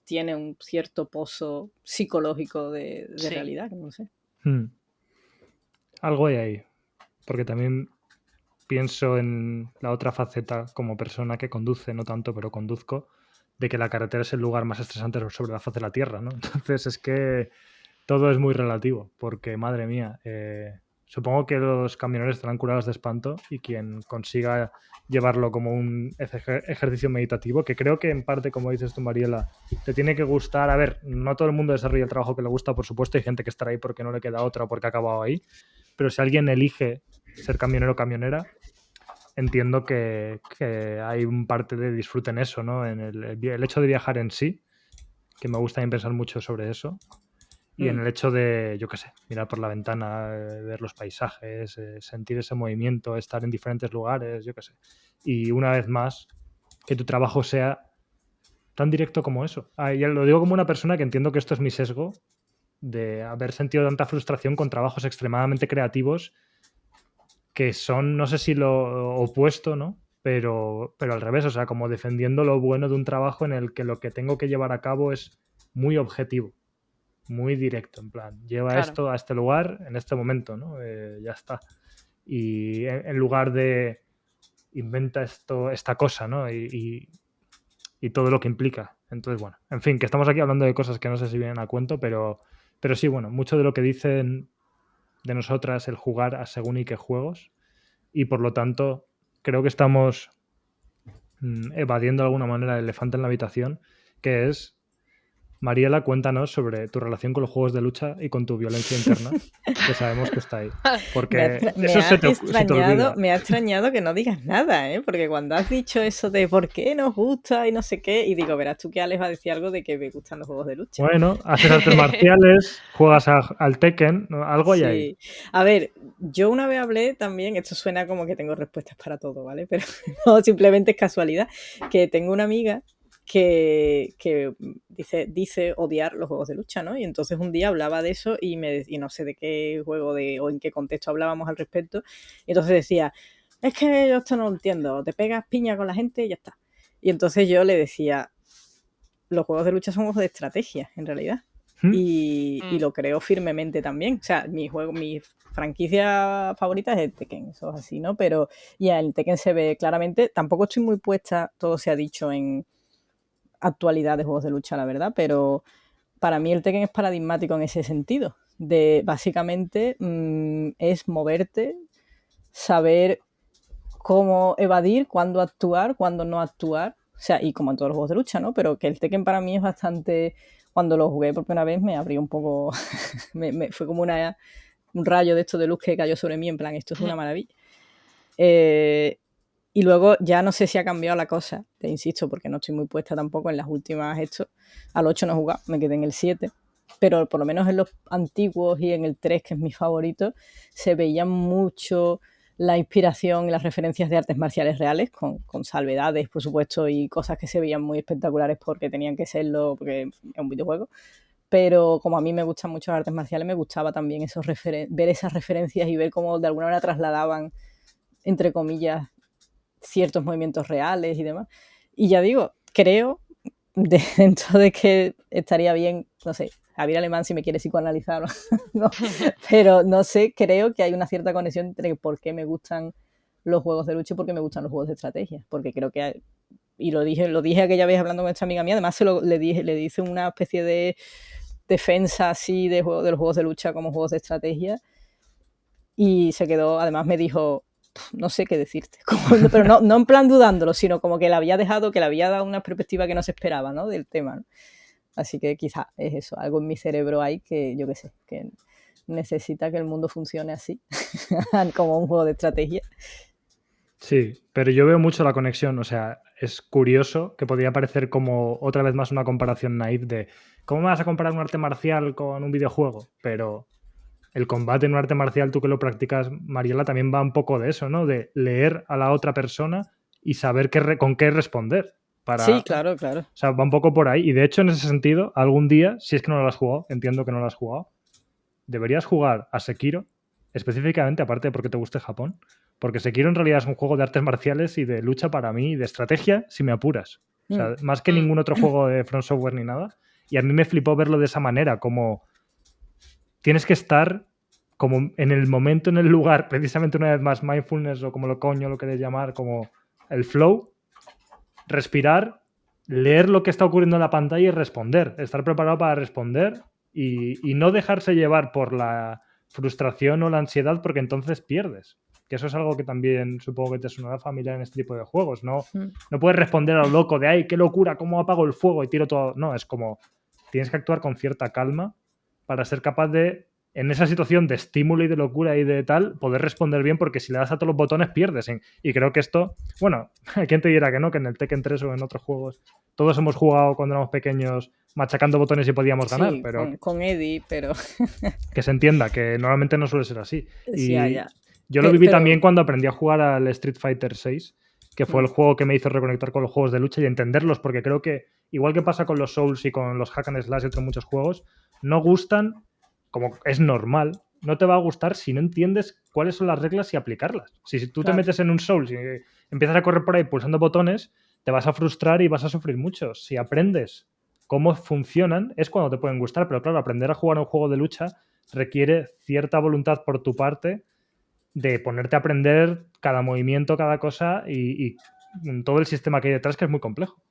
Tiene un cierto pozo psicológico de Sí. realidad, no sé. Algo hay ahí, porque también pienso en la otra faceta como persona que conduce, no tanto, pero conduzco, de que la carretera es el lugar más estresante sobre la faz de la Tierra, ¿no? Entonces es que todo es muy relativo, porque, madre mía, supongo que los camioneros estarán curados de espanto y quien consiga llevarlo como un ejercicio meditativo, que creo que en parte, como dices tú, Mariela, te tiene que gustar. A ver, no todo el mundo desarrolla el trabajo que le gusta, por supuesto, hay gente que estará ahí porque no le queda otra o porque ha acabado ahí, pero si alguien elige ser camionero o camionera, entiendo que hay un parte de disfrute en eso, ¿no? En el hecho de viajar en sí, que me gusta también pensar mucho sobre eso, y en el hecho de, yo qué sé, mirar por la ventana, ver los paisajes, sentir ese movimiento, estar en diferentes lugares, yo qué sé. Y una vez más, que tu trabajo sea tan directo como eso. Ya lo digo como una persona que entiendo que esto es mi sesgo de haber sentido tanta frustración con trabajos extremadamente creativos que son, no sé si lo opuesto, ¿no? Pero al revés, o sea, como defendiendo lo bueno de un trabajo en el que lo que tengo que llevar a cabo es muy objetivo, muy directo, en plan, lleva esto a este lugar en este momento, ¿no? Ya está. Y en lugar de inventa esta cosa, ¿no? Y todo lo que implica. Entonces, bueno, en fin, que estamos aquí hablando de cosas que no sé si vienen a cuento, pero sí, bueno, mucho de lo que dicen de nosotras el jugar a según y qué juegos, y por lo tanto creo que estamos evadiendo de alguna manera el elefante en la habitación, que es Mariela, cuéntanos sobre tu relación con los juegos de lucha y con tu violencia interna, que sabemos que está ahí. Porque eso se te olvida. Me ha extrañado que no digas nada, ¿eh? Porque cuando has dicho eso de por qué nos gusta y no sé qué, y digo, verás tú que Alex va a decir algo de que me gustan los juegos de lucha. Bueno, haces artes marciales, juegas al Tekken, ¿no? Algo hay ahí. A ver, yo una vez hablé también, esto suena como que tengo respuestas para todo, ¿vale? Pero no, simplemente es casualidad, que tengo una amiga que dice odiar los juegos de lucha, ¿no? Y entonces un día hablaba de eso y no sé de qué juego o en qué contexto hablábamos al respecto, y entonces decía, es que yo esto no lo entiendo, te pegas piña con la gente y ya está. Y entonces yo le decía, los juegos de lucha son juegos de estrategia, en realidad. Y lo creo firmemente también. O sea, mi franquicia favorita es el Tekken, eso es así, ¿no? Pero ya el Tekken se ve claramente. Tampoco estoy muy puesta, todo se ha dicho en actualidad de juegos de lucha, la verdad, pero para mí el Tekken es paradigmático en ese sentido. De básicamente es moverte, saber cómo evadir, cuándo actuar, cuándo no actuar. O sea, y como en todos los juegos de lucha, ¿no? Pero que el Tekken para mí es bastante... Cuando lo jugué por primera vez me abrió un poco... fue como un rayo de esto de luz que cayó sobre mí, en plan, esto es una maravilla. Y luego ya no sé si ha cambiado la cosa, te insisto, porque no estoy muy puesta tampoco en las últimas Al 8 no he jugado, me quedé en el 7. Pero por lo menos en los antiguos y en el 3, que es mi favorito, se veía mucho la inspiración y las referencias de artes marciales reales, con salvedades, por supuesto, y cosas que se veían muy espectaculares porque tenían que serlo, porque es un videojuego. Pero como a mí me gustan mucho las artes marciales, me gustaba también ver esas referencias y ver cómo de alguna manera trasladaban, entre comillas, ciertos movimientos reales y demás. Y ya digo, creo, dentro de que estaría bien, no sé, Javier Alemán si me quiere psicoanalizar, ¿no? Pero no sé, creo que hay una cierta conexión entre por qué me gustan los juegos de lucha y por qué me gustan los juegos de estrategia, porque creo que hay, y lo dije aquella vez hablando con esta amiga mía, además le hice una especie de defensa así de los juegos de lucha como juegos de estrategia, y se quedó, además me dijo, no sé qué decirte, pero no en plan dudándolo, sino como que le había dado una perspectiva que no se esperaba, ¿no? Del tema, ¿no? Así que quizás es eso, algo en mi cerebro hay que, yo qué sé, que necesita que el mundo funcione así, como un juego de estrategia. Sí, pero yo veo mucho la conexión, o sea, es curioso que podría parecer como otra vez más una comparación naif de ¿cómo me vas a comparar un arte marcial con un videojuego? Pero el combate en un arte marcial, tú que lo practicas, Mariela, también va un poco de eso, ¿no? De leer a la otra persona y saber con qué responder. Sí, claro. O sea, va un poco por ahí. Y de hecho, en ese sentido, algún día, si es que no lo has jugado, entiendo que no lo has jugado, deberías jugar a Sekiro, específicamente, aparte de porque te guste Japón, porque Sekiro en realidad es un juego de artes marciales y de lucha para mí, de estrategia, si me apuras. O sea, más que ningún otro juego de From Software ni nada. Y a mí me flipó verlo de esa manera, como tienes que estar como en el momento, en el lugar, precisamente una vez más, mindfulness o como lo queréis llamar, como el flow, respirar, leer lo que está ocurriendo en la pantalla y responder, estar preparado para responder y no dejarse llevar por la frustración o la ansiedad porque entonces pierdes. Que eso es algo que también supongo que te sonará familiar en este tipo de juegos. No puedes responder a lo loco de ¡ay, qué locura! ¿Cómo apago el fuego y tiro todo? No, es como tienes que actuar con cierta calma para ser capaz de, en esa situación de estímulo y de locura y de tal, poder responder bien, porque si le das a todos los botones pierdes. Y creo que esto, bueno, ¿quién te dirá que no? Que en el Tekken 3 o en otros juegos todos hemos jugado cuando éramos pequeños machacando botones y podíamos ganar. Sí, pero con Eddie, pero... que se entienda, que normalmente no suele ser así. Sí, y yo lo viví también cuando aprendí a jugar al Street Fighter 6, que fue el juego que me hizo reconectar con los juegos de lucha y entenderlos, porque creo que, igual que pasa con los Souls y con los Hack and Slash y otros muchos juegos, no gustan, como es normal, no te va a gustar si no entiendes cuáles son las reglas y aplicarlas. Si tú te metes en un Souls y empiezas a correr por ahí pulsando botones, te vas a frustrar y vas a sufrir mucho. Si aprendes cómo funcionan, es cuando te pueden gustar, pero claro, aprender a jugar a un juego de lucha requiere cierta voluntad por tu parte de ponerte a aprender cada movimiento, cada cosa y todo el sistema que hay detrás, que es muy complejo.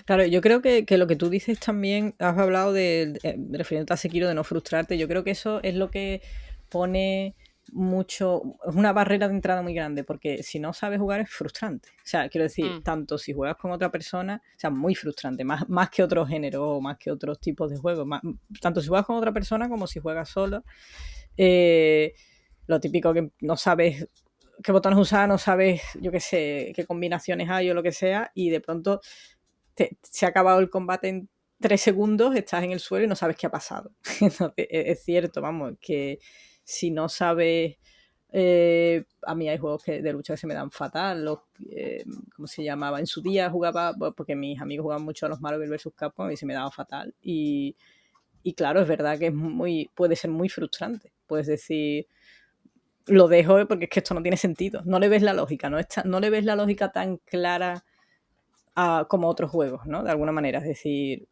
Claro, yo creo que lo que tú dices también, has hablado refiriéndote a Sekiro, de no frustrarte, yo creo que eso es lo que pone es una barrera de entrada muy grande, porque si no sabes jugar es frustrante. O sea, quiero decir, tanto si juegas con otra persona, o sea, muy frustrante, más que otros géneros o más que otros tipos de juegos. Tanto si juegas con otra persona como si juegas solo. Lo típico que no sabes qué botones usar, no sabes, yo qué sé, qué combinaciones hay o lo que sea, y de pronto se ha acabado el combate en 3 segundos, estás en el suelo y no sabes qué ha pasado. Entonces, es cierto, vamos, que si no sabes... a mí hay juegos de lucha que se me dan fatal. ¿Cómo se llamaba? En su día jugaba, porque mis amigos jugaban mucho a los Marvel vs. Capcom y se me daba fatal. Y claro, es verdad que puede ser muy frustrante. Puedes decir, lo dejo porque es que esto no tiene sentido. No le ves la lógica, no le ves la lógica tan clara como otros juegos, ¿no? De alguna manera. Es decir,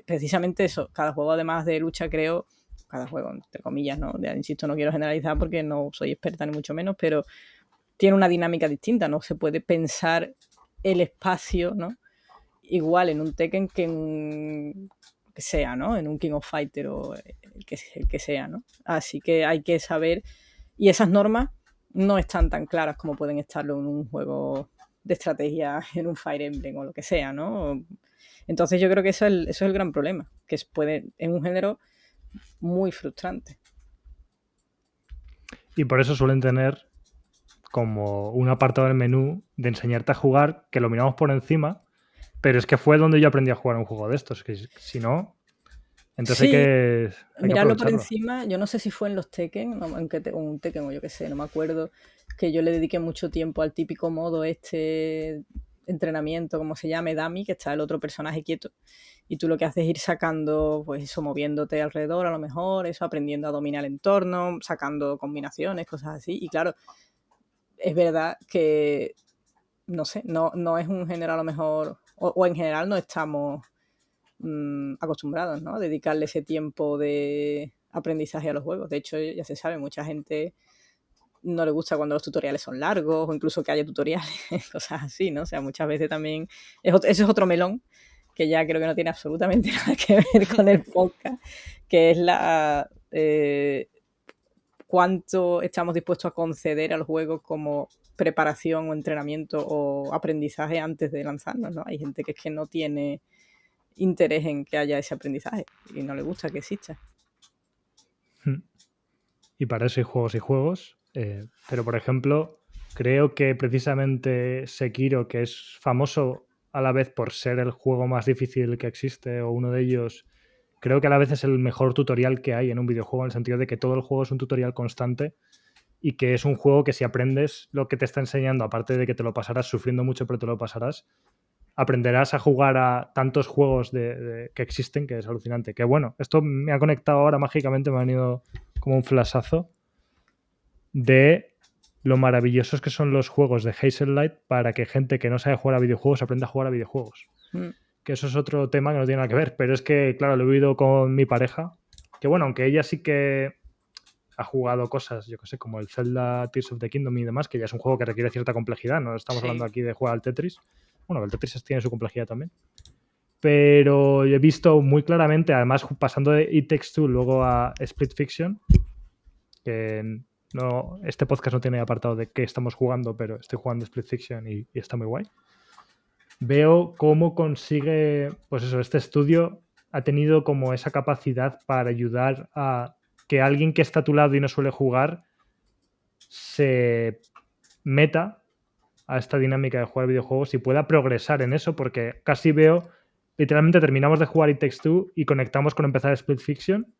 precisamente eso, cada juego además de lucha, creo, cada juego, entre comillas, ¿no? Insisto, no quiero generalizar porque no soy experta ni mucho menos, pero tiene una dinámica distinta, no se puede pensar el espacio, ¿no? Igual en un Tekken que en que sea, ¿no? En un King of Fighter o el que sea, ¿no? Así que hay que saber, y esas normas no están tan claras como pueden estarlo en un juego de estrategia, en un Fire Emblem o lo que sea, ¿no? Entonces yo creo que eso es el gran problema, que es un género muy frustrante. Y por eso suelen tener como un apartado del menú de enseñarte a jugar, que lo miramos por encima, pero es que fue donde yo aprendí a jugar un juego de estos, que si no... Entonces sí, hay que mirarlo por encima. Yo no sé si fue en los Tekken, un Tekken o yo qué sé, no me acuerdo, que yo le dediqué mucho tiempo al típico modo entrenamiento, como se llame, dummy, que está el otro personaje quieto, y tú lo que haces es ir sacando, pues eso, moviéndote alrededor a lo mejor, eso, aprendiendo a dominar el entorno, sacando combinaciones, cosas así, y claro, es verdad que, no sé, no es un género a lo mejor, o en general no estamos acostumbrados, ¿no? A dedicarle ese tiempo de aprendizaje a los juegos. De hecho, ya se sabe, mucha gente no le gusta cuando los tutoriales son largos o incluso que haya tutoriales, cosas así, ¿no? O sea, muchas veces también... Eso es otro melón que ya creo que no tiene absolutamente nada que ver con el podcast, que es cuánto estamos dispuestos a conceder al juego como preparación o entrenamiento o aprendizaje antes de lanzarnos, ¿no? Hay gente que es que no tiene interés en que haya ese aprendizaje y no le gusta que exista. Y para eso hay juegos, pero por ejemplo, creo que precisamente Sekiro, que es famoso a la vez por ser el juego más difícil que existe o uno de ellos, creo que a la vez es el mejor tutorial que hay en un videojuego, en el sentido de que todo el juego es un tutorial constante y que es un juego que si aprendes lo que te está enseñando, aparte de que te lo pasarás sufriendo mucho, pero te lo pasarás, aprenderás a jugar a tantos juegos que existen, que es alucinante. Que bueno, esto me ha conectado ahora mágicamente, me ha venido como un flashazo de lo maravillosos que son los juegos de Hazel Light para que gente que no sabe jugar a videojuegos aprenda a jugar a videojuegos. Que eso es otro tema que no tiene nada que ver, pero es que, claro, lo he vivido con mi pareja, que bueno, aunque ella sí que ha jugado cosas, yo que sé, como el Zelda Tears of the Kingdom y demás, que ya es un juego que requiere cierta complejidad, no estamos hablando aquí de jugar al Tetris. Bueno, el Tetris tiene su complejidad también. Pero he visto muy claramente, además pasando de It Takes Two luego a Split Fiction, que no, este podcast no tiene apartado de qué estamos jugando, pero estoy jugando Split Fiction y está muy guay. Veo cómo consigue, pues eso, este estudio ha tenido como esa capacidad para ayudar a que alguien que está a tu lado y no suele jugar se meta a esta dinámica de jugar videojuegos y pueda progresar en eso, porque casi veo, literalmente terminamos de jugar It Takes Two y conectamos con empezar Split Fiction.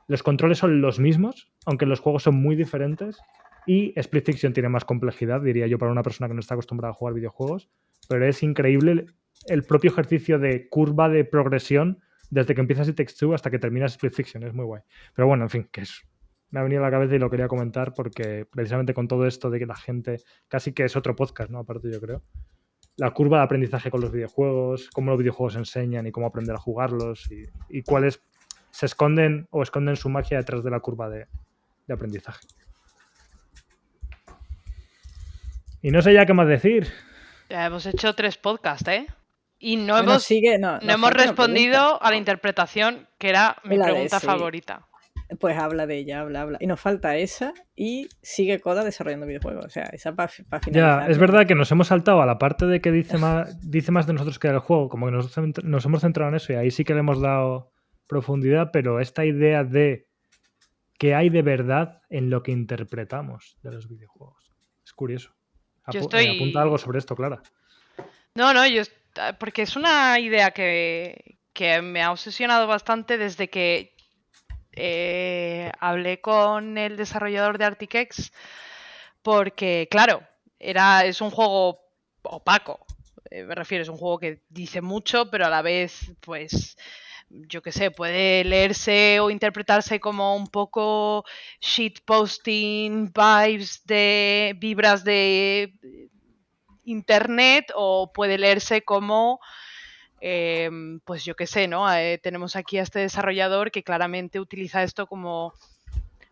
Los controles son los mismos, aunque los juegos son muy diferentes, y Split Fiction tiene más complejidad, diría yo, para una persona que no está acostumbrada a jugar videojuegos, pero es increíble el propio ejercicio de curva de progresión desde que empiezas It Takes Two hasta que terminas Split Fiction, es muy guay. Pero bueno, en fin, que es... Me ha venido a la cabeza y lo quería comentar porque precisamente con todo esto de que la gente, casi que es otro podcast, ¿no? Aparte yo creo, la curva de aprendizaje con los videojuegos, cómo los videojuegos enseñan y cómo aprender a jugarlos y cuáles se esconden o esconden su magia detrás de la curva de aprendizaje. Y no sé ya qué más decir. Ya hemos hecho 3 podcasts, ¿eh? Y no Bueno, hemos respondido a la interpretación, que era mi pregunta favorita. Pues habla de ella, habla. Y nos falta esa y sigue Coda desarrollando videojuegos. O sea, esa para Ya, finalizar. es verdad que nos hemos saltado a la parte de que dice más de nosotros que del juego, como que nos hemos centrado en eso y ahí sí que le hemos dado profundidad, pero esta idea de que hay de verdad en lo que interpretamos de los videojuegos. Es curioso. Yo Apunta algo estoy... sobre esto, Clara. No, porque es una idea que me ha obsesionado bastante desde que hablé con el desarrollador de Arctic porque, claro, es un juego opaco. Me refiero, es un juego que dice mucho, pero a la vez, pues, yo qué sé, puede leerse o interpretarse como un poco shitposting, vibras de internet, o puede leerse como pues yo qué sé, ¿no? Tenemos aquí a este desarrollador que claramente utiliza esto como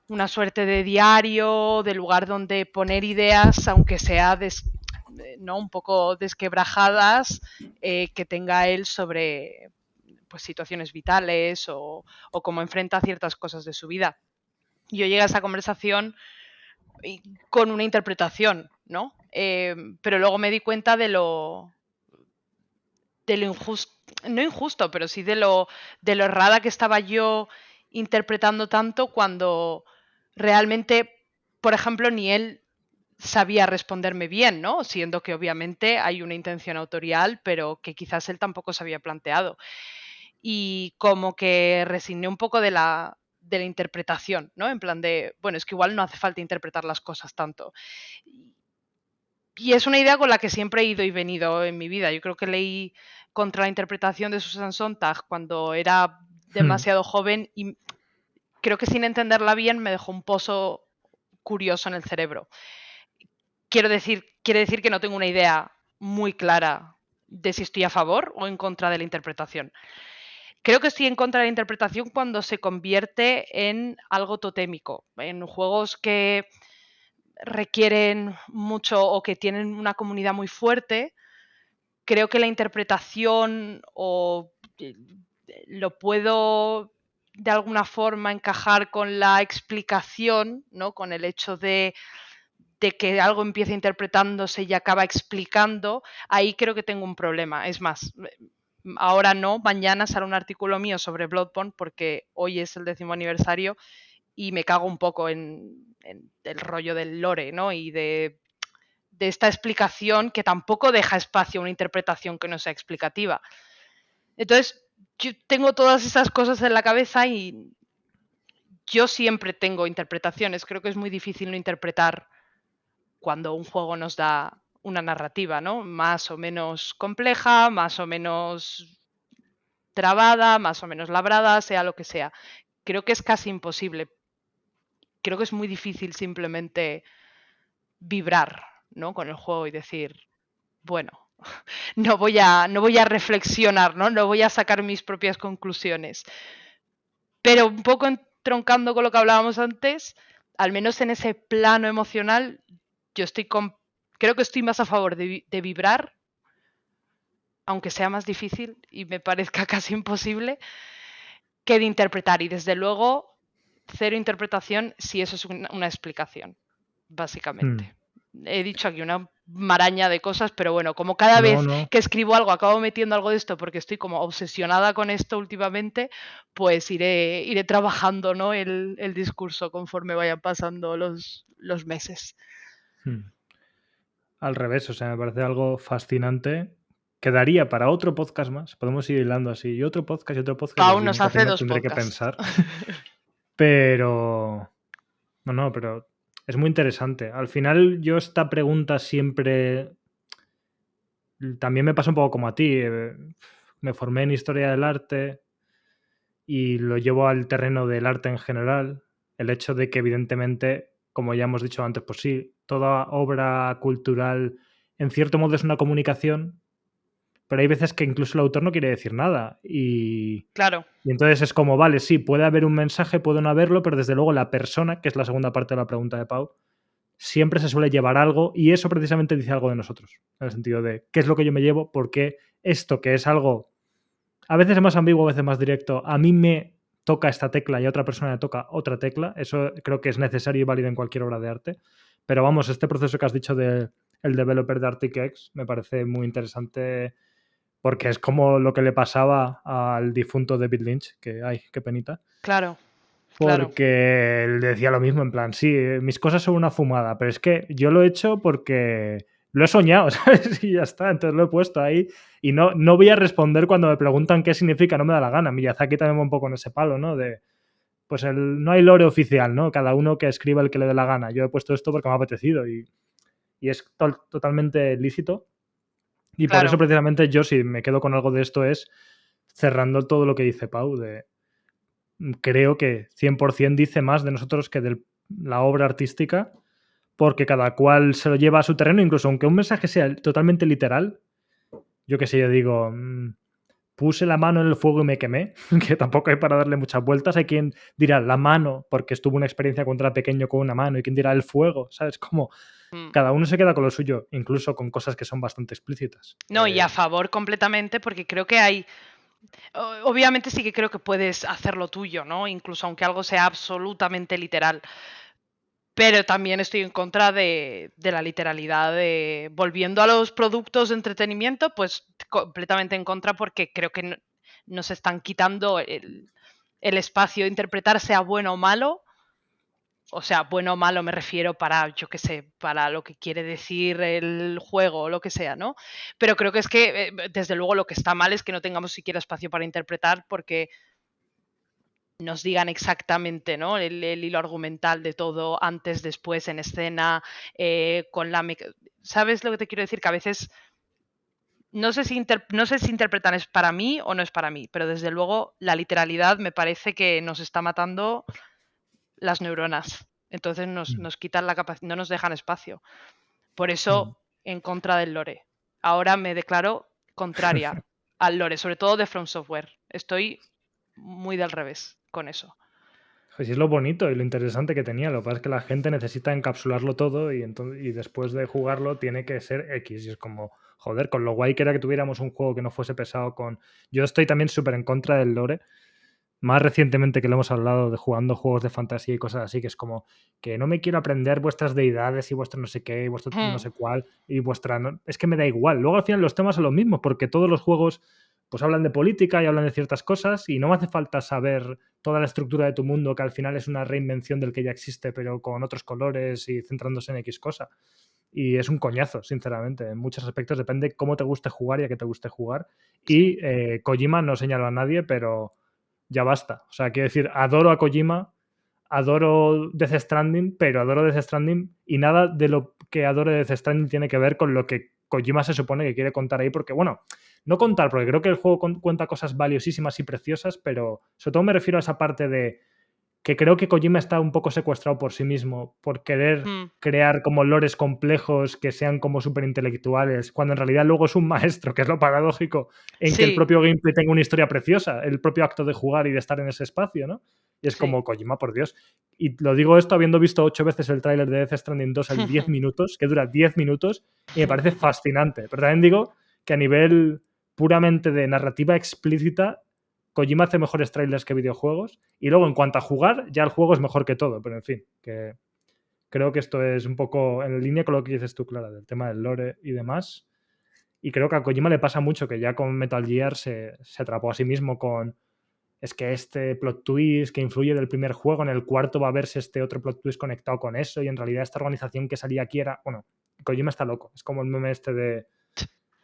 una suerte de diario, de lugar donde poner ideas, aunque sea ¿no? un poco desquebrajadas, que tenga él sobre pues, situaciones vitales o cómo enfrenta ciertas cosas de su vida. Yo llegué a esa conversación con una interpretación, ¿no? Pero luego me di cuenta de lo injusto, no injusto, pero sí de lo errada que estaba yo interpretando tanto cuando realmente, por ejemplo, ni él sabía responderme bien, ¿no? Siendo que obviamente hay una intención autorial, pero que quizás él tampoco se había planteado. Y como que resigné un poco de la interpretación, ¿no? En plan de, bueno, es que igual no hace falta interpretar las cosas tanto. Y es una idea con la que siempre he ido y venido en mi vida. Yo creo que leí Contra la interpretación de Susan Sontag cuando era demasiado joven y creo que sin entenderla bien me dejó un pozo curioso en el cerebro. Quiere decir que no tengo una idea muy clara de si estoy a favor o en contra de la interpretación. Creo que estoy en contra de la interpretación cuando se convierte en algo totémico. En juegos que requieren mucho o que tienen una comunidad muy fuerte, creo que la interpretación lo puedo de alguna forma encajar con la explicación, ¿no? Con el hecho de que algo empieza interpretándose y acaba explicando. Ahí creo que tengo un problema. Es más, ahora no, mañana sale un artículo mío sobre Bloodborne porque hoy es el 10º aniversario y me cago un poco en el rollo del lore, ¿no? Y de esta explicación que tampoco deja espacio a una interpretación que no sea explicativa. Entonces, yo tengo todas esas cosas en la cabeza y yo siempre tengo interpretaciones. Creo que es muy difícil no interpretar cuando un juego nos da una narrativa, ¿no? Más o menos compleja, más o menos trabada, más o menos labrada, sea lo que sea. Creo que es casi imposible. Creo que es muy difícil simplemente vibrar, ¿no? Con el juego y decir, bueno, no voy a reflexionar, ¿no? No voy a sacar mis propias conclusiones. Pero un poco entroncando con lo que hablábamos antes, al menos en ese plano emocional, yo creo que estoy más a favor de vibrar, aunque sea más difícil y me parezca casi imposible, que de interpretar. Y desde luego, cero interpretación si eso es una explicación, básicamente. He dicho aquí una maraña de cosas, pero bueno, como cada vez que escribo algo acabo metiendo algo de esto porque estoy como obsesionada con esto últimamente, pues iré trabajando, ¿no? el discurso conforme vayan pasando los meses. Al revés, o sea, me parece algo fascinante. Quedaría para otro podcast más. Podemos ir hilando así. Y otro podcast y otro podcast. Aún nos hace dos tendré podcasts. Que pensar. Pero... No, pero es muy interesante. Al final yo esta pregunta siempre... También me pasa un poco como a ti. Me formé en Historia del Arte y lo llevo al terreno del arte en general. El hecho de que evidentemente, como ya hemos dicho antes, pues sí, toda obra cultural en cierto modo es una comunicación, pero hay veces que incluso el autor no quiere decir nada. Claro. Y entonces es como, vale, sí, puede haber un mensaje, puede no haberlo, pero desde luego la persona, que es la segunda parte de la pregunta de Pau, siempre se suele llevar algo y eso precisamente dice algo de nosotros, en el sentido de qué es lo que yo me llevo, porque esto que es algo a veces más ambiguo, a veces más directo, a mí me toca esta tecla y a otra persona le toca otra tecla. Eso creo que es necesario y válido en cualquier obra de arte. Pero vamos, este proceso que has dicho del developer de Arctic X me parece muy interesante porque es como lo que le pasaba al difunto David Lynch, que, ay, qué penita. Claro. Porque él decía lo mismo, en plan, sí, mis cosas son una fumada, pero es que yo lo he hecho porque lo he soñado, ¿sabes? Y ya está, entonces lo he puesto ahí y no voy a responder cuando me preguntan qué significa, no me da la gana. Miyazaki también va un poco en ese palo, ¿no? De, pues no hay lore oficial, ¿no? Cada uno que escriba el que le dé la gana. Yo he puesto esto porque me ha apetecido y es totalmente lícito. Y por eso precisamente yo, si me quedo con algo de esto, es cerrando todo lo que dice Pau de... Creo que 100% dice más de nosotros que de la obra artística, porque cada cual se lo lleva a su terreno, incluso aunque un mensaje sea totalmente literal. Yo qué sé, yo digo, puse la mano en el fuego y me quemé, que tampoco hay para darle muchas vueltas. Hay quien dirá la mano, porque estuvo una experiencia cuando era pequeño con una mano, y quien dirá el fuego, ¿sabes? Como cada uno se queda con lo suyo, incluso con cosas que son bastante explícitas. No, y a favor completamente, porque creo que hay... Obviamente sí que creo que puedes hacer lo tuyo, ¿no? Incluso aunque algo sea absolutamente literal. Pero también estoy en contra de la literalidad. Volviendo a los productos de entretenimiento, pues completamente en contra, porque creo que nos están quitando el espacio de interpretar, sea bueno o malo. O sea, bueno o malo me refiero para, yo qué sé, para lo que quiere decir el juego o lo que sea, ¿no? Pero creo que es que, desde luego, lo que está mal es que no tengamos siquiera espacio para interpretar, porque nos digan exactamente, ¿no? El hilo argumental de todo, antes, después, en escena, con la... ¿Sabes lo que te quiero decir? Que a veces no sé si interpretan es para mí o no es para mí, pero desde luego la literalidad me parece que nos está matando las neuronas. Entonces nos quitan la capacidad, no nos dejan espacio. Por eso, en contra del lore. Ahora me declaro contraria al lore, sobre todo de From Software. Estoy muy del revés con eso. Pues sí, es lo bonito y lo interesante que tenía. Lo que pasa es que la gente necesita encapsularlo todo y después de jugarlo tiene que ser X. Y es como, joder, con lo guay que era que tuviéramos un juego que no fuese pesado con... Yo estoy también súper en contra del lore. Más recientemente que lo hemos hablado de jugando juegos de fantasía y cosas así, que es como que no me quiero aprender vuestras deidades y vuestro no sé qué y vuestro no sé cuál y vuestra... Es que me da igual. Luego al final los temas son los mismos porque todos los juegos pues hablan de política y hablan de ciertas cosas y no me hace falta saber toda la estructura de tu mundo, que al final es una reinvención del que ya existe, pero con otros colores y centrándose en X cosa. Y es un coñazo, sinceramente. En muchos aspectos depende cómo te guste jugar y a qué te guste jugar. Y Kojima no señaló a nadie, pero ya basta. O sea, quiero decir, adoro a Kojima, adoro Death Stranding, pero adoro Death Stranding y nada de lo que adoro de Death Stranding tiene que ver con lo que Kojima se supone que quiere contar ahí, porque, bueno, no contar, porque creo que el juego cuenta cosas valiosísimas y preciosas, pero sobre todo me refiero a esa parte de que creo que Kojima está un poco secuestrado por sí mismo, por querer crear como lores complejos que sean como súper intelectuales, cuando en realidad luego es un maestro, que es lo paradójico, en que el propio gameplay tenga una historia preciosa, el propio acto de jugar y de estar en ese espacio, ¿no? Y es como, Kojima, por Dios. Y lo digo esto habiendo visto 8 veces el tráiler de Death Stranding 2 en 10 minutos, que dura 10 minutos, y me parece fascinante. Pero también digo que a nivel puramente de narrativa explícita, Kojima hace mejores trailers que videojuegos y luego en cuanto a jugar, ya el juego es mejor que todo, pero en fin, que creo que esto es un poco en línea con lo que dices tú, Clara, del tema del lore y demás. Y creo que a Kojima le pasa mucho que ya con Metal Gear se atrapó a sí mismo con es que este plot twist que influye del primer juego, en el cuarto va a verse este otro plot twist conectado con eso y en realidad esta organización que salía aquí era... Bueno, Kojima está loco, es como el meme este de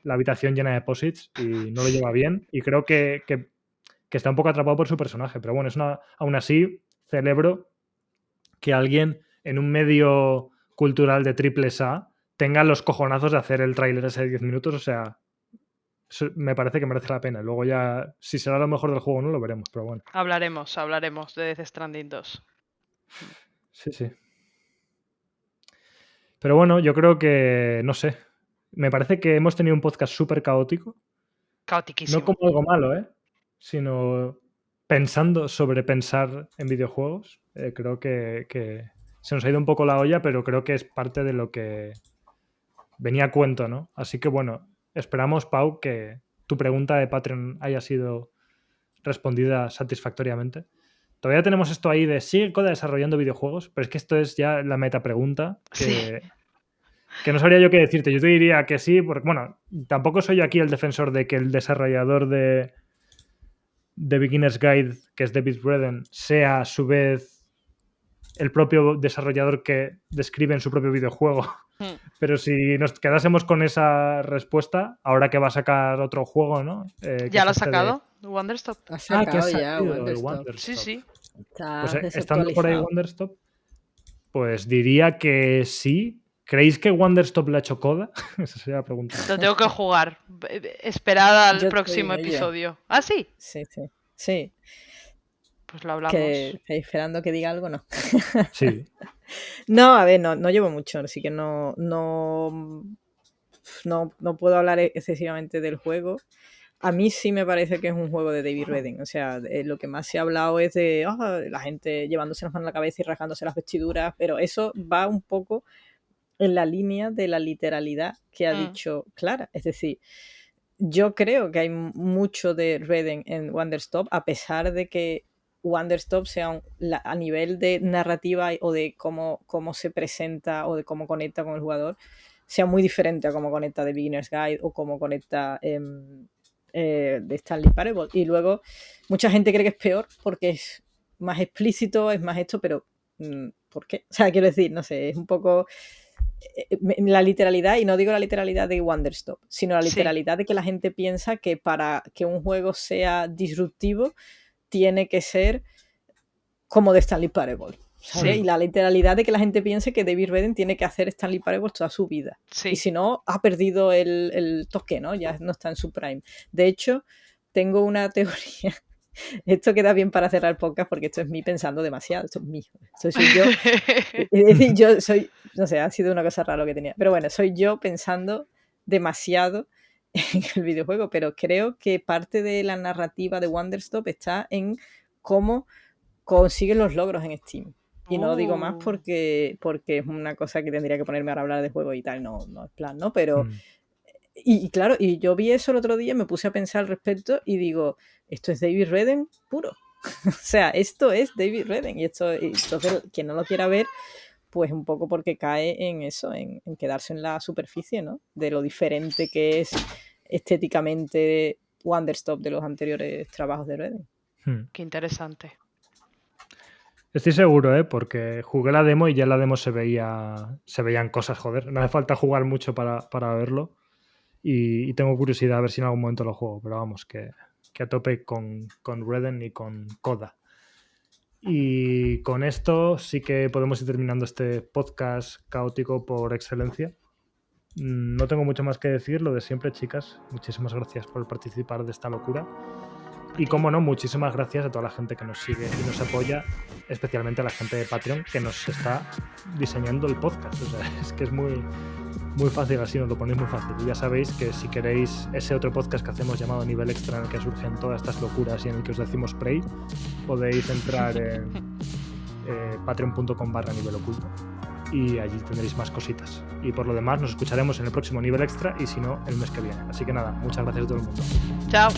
la habitación llena de posits y no lo lleva bien y creo que está un poco atrapado por su personaje, pero bueno, aún así celebro que alguien en un medio cultural de AAA tenga los cojonazos de hacer el tráiler ese de 10 minutos, o sea, me parece que merece la pena. Luego ya, si será lo mejor del juego o no, lo veremos, pero bueno. Hablaremos de Death Stranding 2. Sí. Pero bueno, yo creo que, no sé, me parece que hemos tenido un podcast súper caótico. Caotiquísimo. No como algo malo, sino pensando sobre pensar en videojuegos. Creo que se nos ha ido un poco la olla, pero creo que es parte de lo que venía a cuento, ¿no? Así que bueno, esperamos, Pau, que tu pregunta de Patreon haya sido respondida satisfactoriamente. todavía tenemos esto ahí de ¿sigue Koda desarrollando videojuegos? Pero es que esto es ya la meta pregunta que no sabría yo qué decirte. Yo te diría que sí, porque, bueno, tampoco soy yo aquí el defensor de que el desarrollador de Beginner's Guide, que es David Redden, sea a su vez el propio desarrollador que describe en su propio videojuego. Pero si nos quedásemos con esa respuesta, ahora que va a sacar otro juego, ¿no? ¿Ya lo ha sacado? ¿Wonderstop? Ha sacado que ha ya salido el Wonderstop. Wonderstop. Sí. Está Pues estando por ahí desactualizado. Wonderstop, pues diría que sí. ¿Creéis que Wonderstop le ha hecho Koda? Esa sería la pregunta. Lo tengo que jugar. Esperad al Yo próximo estoy en ello. episodio. ¿Ah, sí? Sí. Pues lo hablamos. Que estoy esperando que diga algo, ¿no? Sí. No, a ver, no llevo mucho, así que no puedo hablar excesivamente del juego. A mí sí me parece que es un juego de David Redden. O sea, lo que más se ha hablado es de la gente llevándose las manos a la cabeza y rasgándose las vestiduras, pero eso va un poco en la línea de la literalidad que ha dicho Clara. Es decir, yo creo que hay mucho de Redden en Wonderstop, a pesar de que Wonderstop sea a nivel de narrativa o de cómo se presenta o de cómo conecta con el jugador, sea muy diferente a cómo conecta The Beginner's Guide o cómo conecta de Stanley Parable. Y luego mucha gente cree que es peor porque es más explícito, es más esto, pero ¿por qué? O sea, quiero decir, no sé, es un poco la literalidad, y no digo la literalidad de Wonderstop, sino la literalidad de que la gente piensa que para que un juego sea disruptivo tiene que ser como de Stanley Parable, ¿sabes? Sí. Y la literalidad de que la gente piense que David Redden tiene que hacer Stanley Parable toda su vida. Sí. Y si no, ha perdido el toque, ¿no? Ya no está en su prime. De hecho, tengo una teoría. Esto queda bien para cerrar el podcast porque esto es mí pensando demasiado. Esto es mío. Esto soy yo. Es decir, yo soy, no sé, ha sido una cosa rara lo que tenía. Pero bueno, soy yo pensando demasiado en el videojuego, pero creo que parte de la narrativa de Wonderstop está en cómo consiguen los logros en Steam. Y no digo más porque es una cosa que tendría que ponerme ahora a hablar de juego y tal, no es plan, ¿no? Pero y claro, y yo vi eso el otro día, me puse a pensar al respecto y digo, esto es David Redden puro. O sea, esto es David Redden. Y entonces, quien no lo quiera ver, pues un poco porque cae en eso, en quedarse en la superficie, ¿no? De lo diferente que es estéticamente Wonderstop de los anteriores trabajos de Redden. Qué interesante. Estoy seguro, porque jugué la demo y ya en la demo se veían cosas, joder. No hace falta jugar mucho para verlo. Y tengo curiosidad a ver si en algún momento lo juego, pero vamos, que a tope con Redden y con Koda. Y con esto sí que podemos ir terminando este podcast caótico por excelencia. No tengo mucho más que decir, lo de siempre, chicas. Muchísimas gracias por participar de esta locura. Y como no, muchísimas gracias a toda la gente que nos sigue y nos apoya, especialmente a la gente de Patreon que nos está diseñando el podcast. O sea, es que es muy fácil así, nos lo ponéis muy fácil. Y ya sabéis que si queréis ese otro podcast que hacemos llamado Nivel Extra, en el que surgen todas estas locuras y en el que os decimos Prey, podéis entrar en patreon.com/niveloculto y allí tendréis más cositas. Y por lo demás nos escucharemos en el próximo Nivel Extra y si no, el mes que viene. Así que nada, muchas gracias a todo el mundo. Chao.